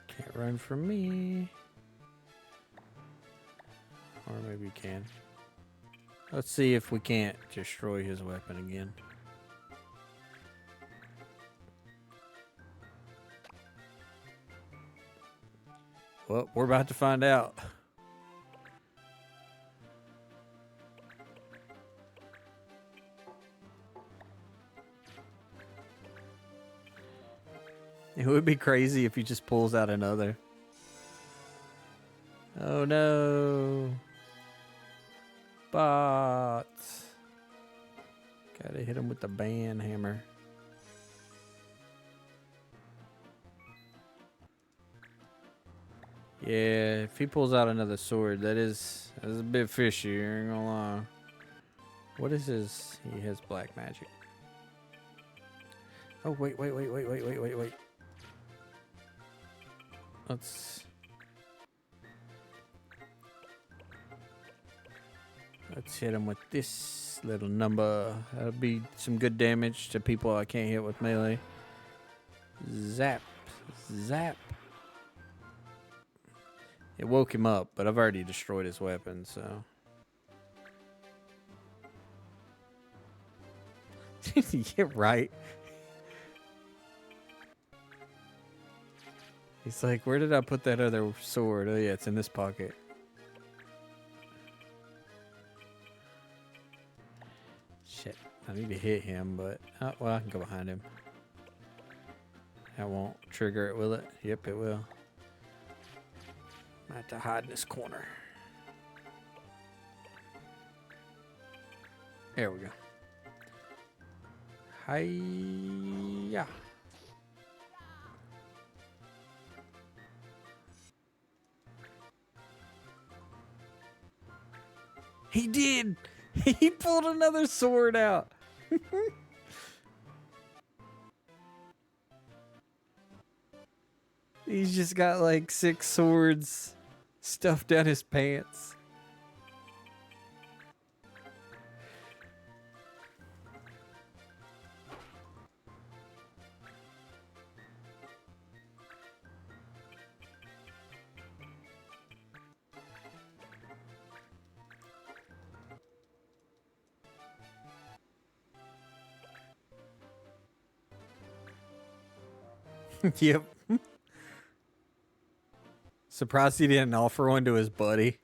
Can't run from me. Or maybe we can. Let's see if we can't destroy his weapon again. Well, we're about to find out. It would be crazy if he just pulls out another. Oh no. Bots. Gotta hit him with the band hammer. Yeah, if he pulls out another sword, that is a bit fishy, I ain't gonna lie. What is his? He has black magic. Oh, wait. Let's hit him with this little number. That'll be some good damage to people I can't hit with melee. Zap. It woke him up, but I've already destroyed his weapon, so. Yeah, right. He's like, where did I put that other sword? Oh yeah, it's in this pocket. Shit, I need to hit him, but well, I can go behind him. That won't trigger it, will it? Yep, it will. My have to hide in this corner. There we go. Hiya. He did. He pulled another sword out. He's just got like 6 swords stuffed down his pants. Yep. Surprised he didn't offer one to his buddy.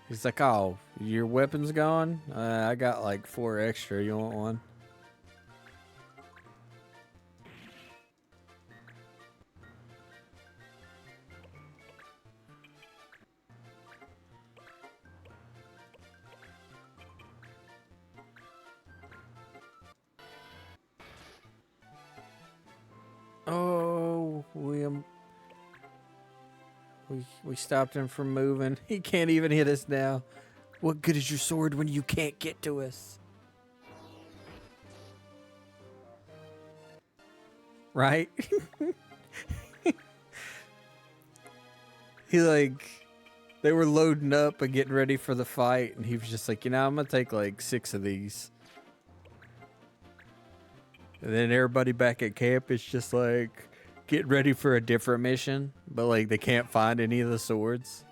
He's like, oh, your weapon's gone? I got like 4 extra. You want one? Oh, William. We stopped him from moving. He can't even hit us now. What good is your sword when you can't get to us? Right? They were loading up and getting ready for the fight, and he was just like, I'm gonna take like 6 of these. And then everybody back at camp is just like getting ready for a different mission, but like they can't find any of the swords.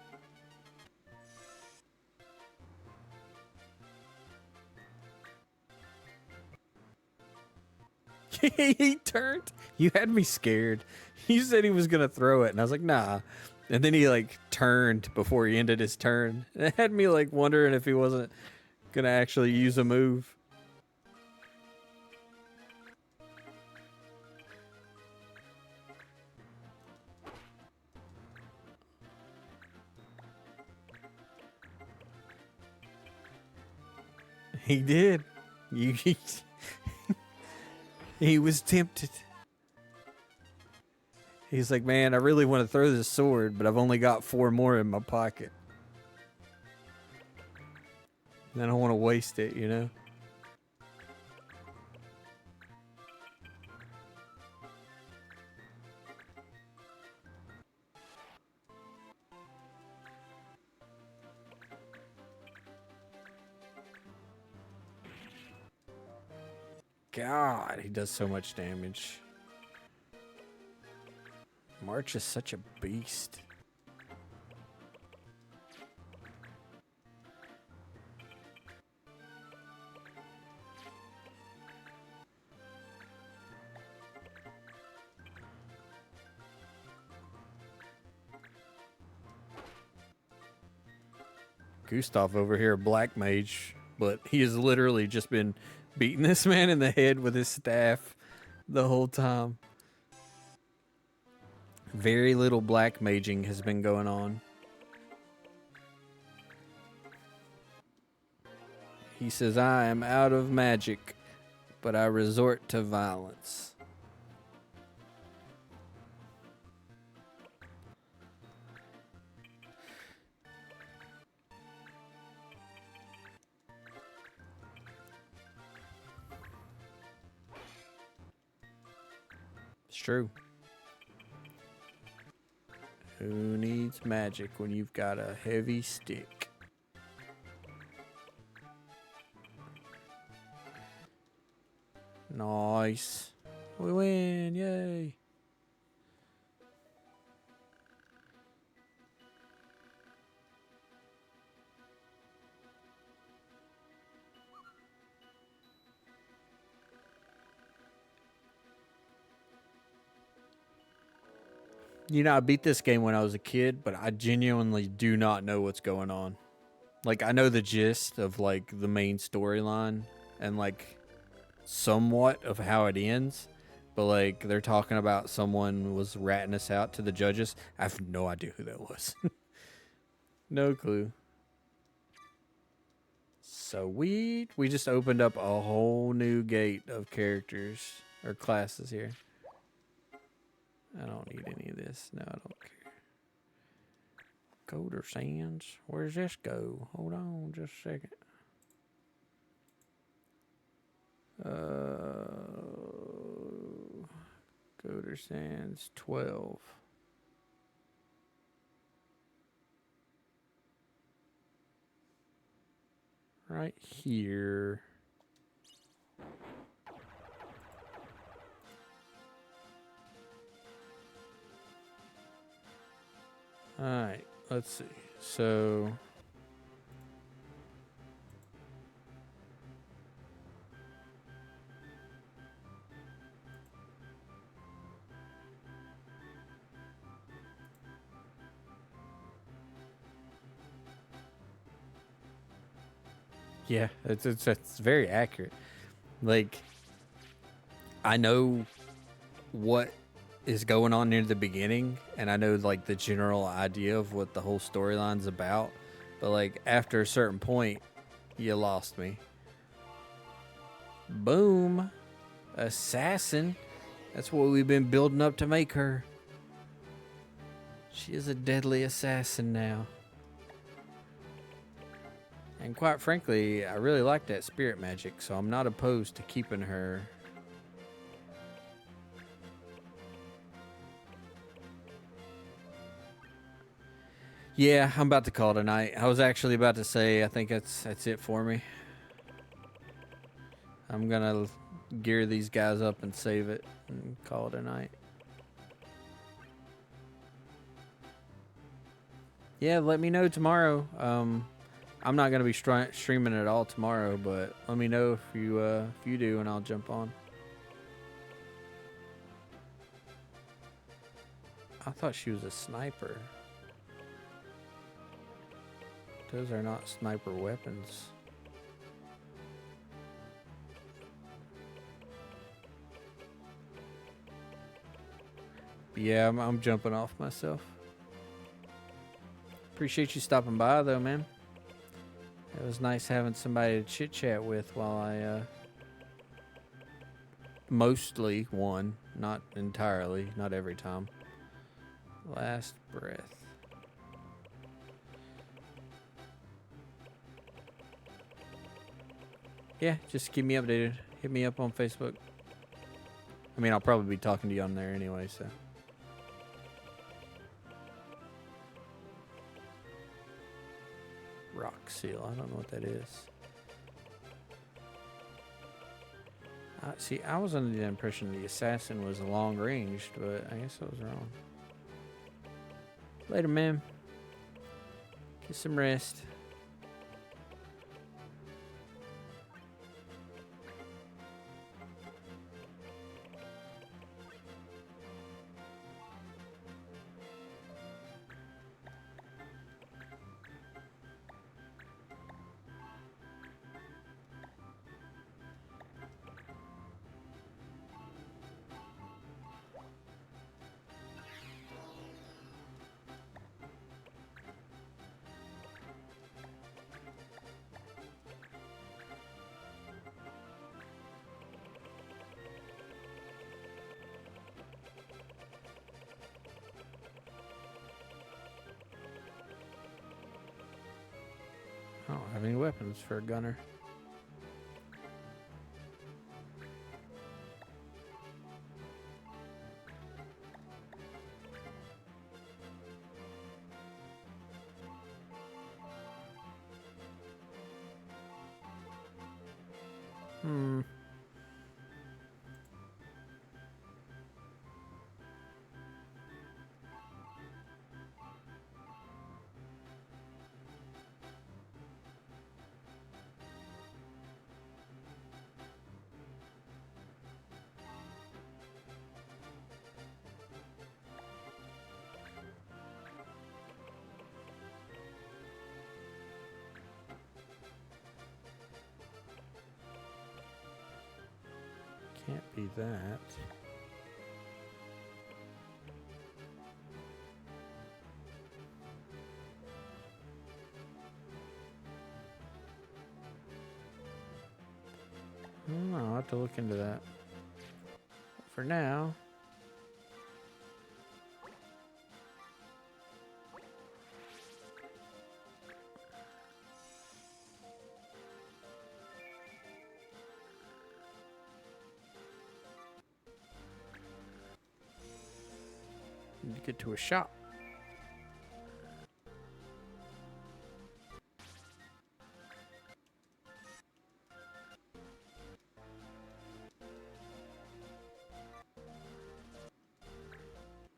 He turned. You had me scared. You said he was gonna throw it, and I was like, nah. And then he like turned before he ended his turn. It had me like wondering if he wasn't gonna actually use a move. He did. He was tempted. He's like, man, I really want to throw this sword, but I've only got 4 more in my pocket. And I don't want to waste it, you know? God, he does so much damage. March is such a beast. Gustav over here, Black Mage, but he has literally just been beating this man in the head with his staff the whole time. Very little black maging has been going on. He says, I am out of magic, but I resort to violence. It's true. Who needs magic when you've got a heavy stick? Nice. We win. Yay. I beat this game when I was a kid, but I genuinely do not know what's going on. Like, I know the gist of, like, the main storyline and, like, somewhat of how it ends. But, like, they're talking about someone was ratting us out to the judges. I have no idea who that was. No clue. So we just opened up a whole new gate of characters or classes here. I don't need any of this. No, I don't care. Coder Sands. Where's this go? Hold on just a second. Coder Sands 12. Right here. All right, let's see. So yeah, it's very accurate. Like, I know what is going on near the beginning, and I know like the general idea of what the whole storyline's about, but like after a certain point, you lost me. Boom, assassin. That's what we've been building up to make her. She is a deadly assassin now. And quite frankly, I really like that spirit magic, so I'm not opposed to keeping her. Yeah, I'm about to call it a night. I was actually about to say I think that's it for me. I'm gonna gear these guys up and save it and call it a night. Yeah, let me know tomorrow. I'm not gonna be streaming at all tomorrow, but let me know if you do, and I'll jump on. I thought she was a sniper. Those are not sniper weapons. But yeah, I'm jumping off myself. Appreciate you stopping by, though, man. It was nice having somebody to chit chat with while I mostly won, not entirely, not every time. Last breath. Yeah, just keep me updated. Hit me up on Facebook. I mean, I'll probably be talking to you on there anyway, so. Rock seal. I don't know what that is. See, I was under the impression the assassin was long ranged, but I guess I was wrong. Later, man. Get some rest. I don't have any weapons for a gunner. Can't be that. I'll have to look into that. For now. Need to get to a shop.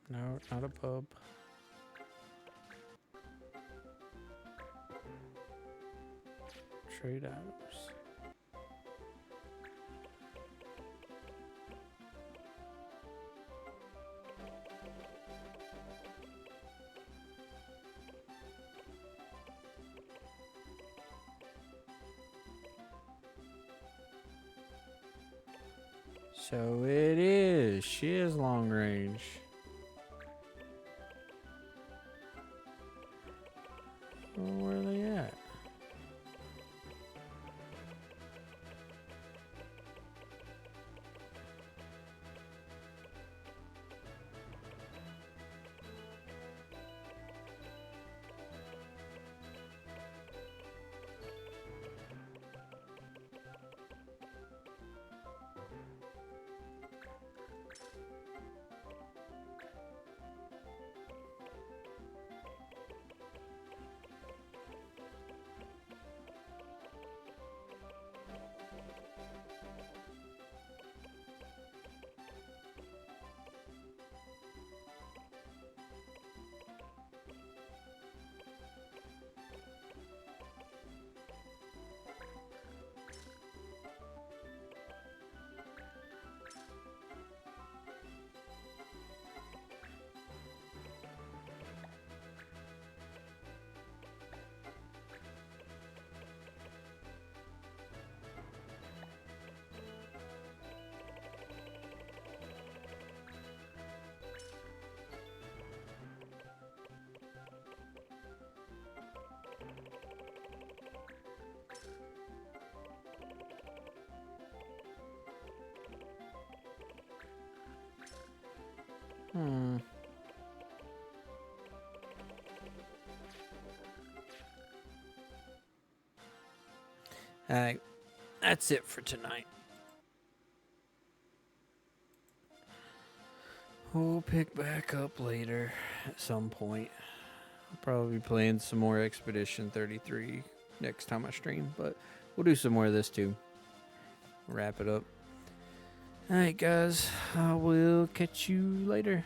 No, not a pub. Trade hours. So it is. She is long range. Well, where are they at? Alright, that's it for tonight. We'll pick back up later at some point. I'll probably be playing some more Expedition 33 next time I stream, but we'll do some more of this too. Wrap it up. Alright, guys, I will catch you later.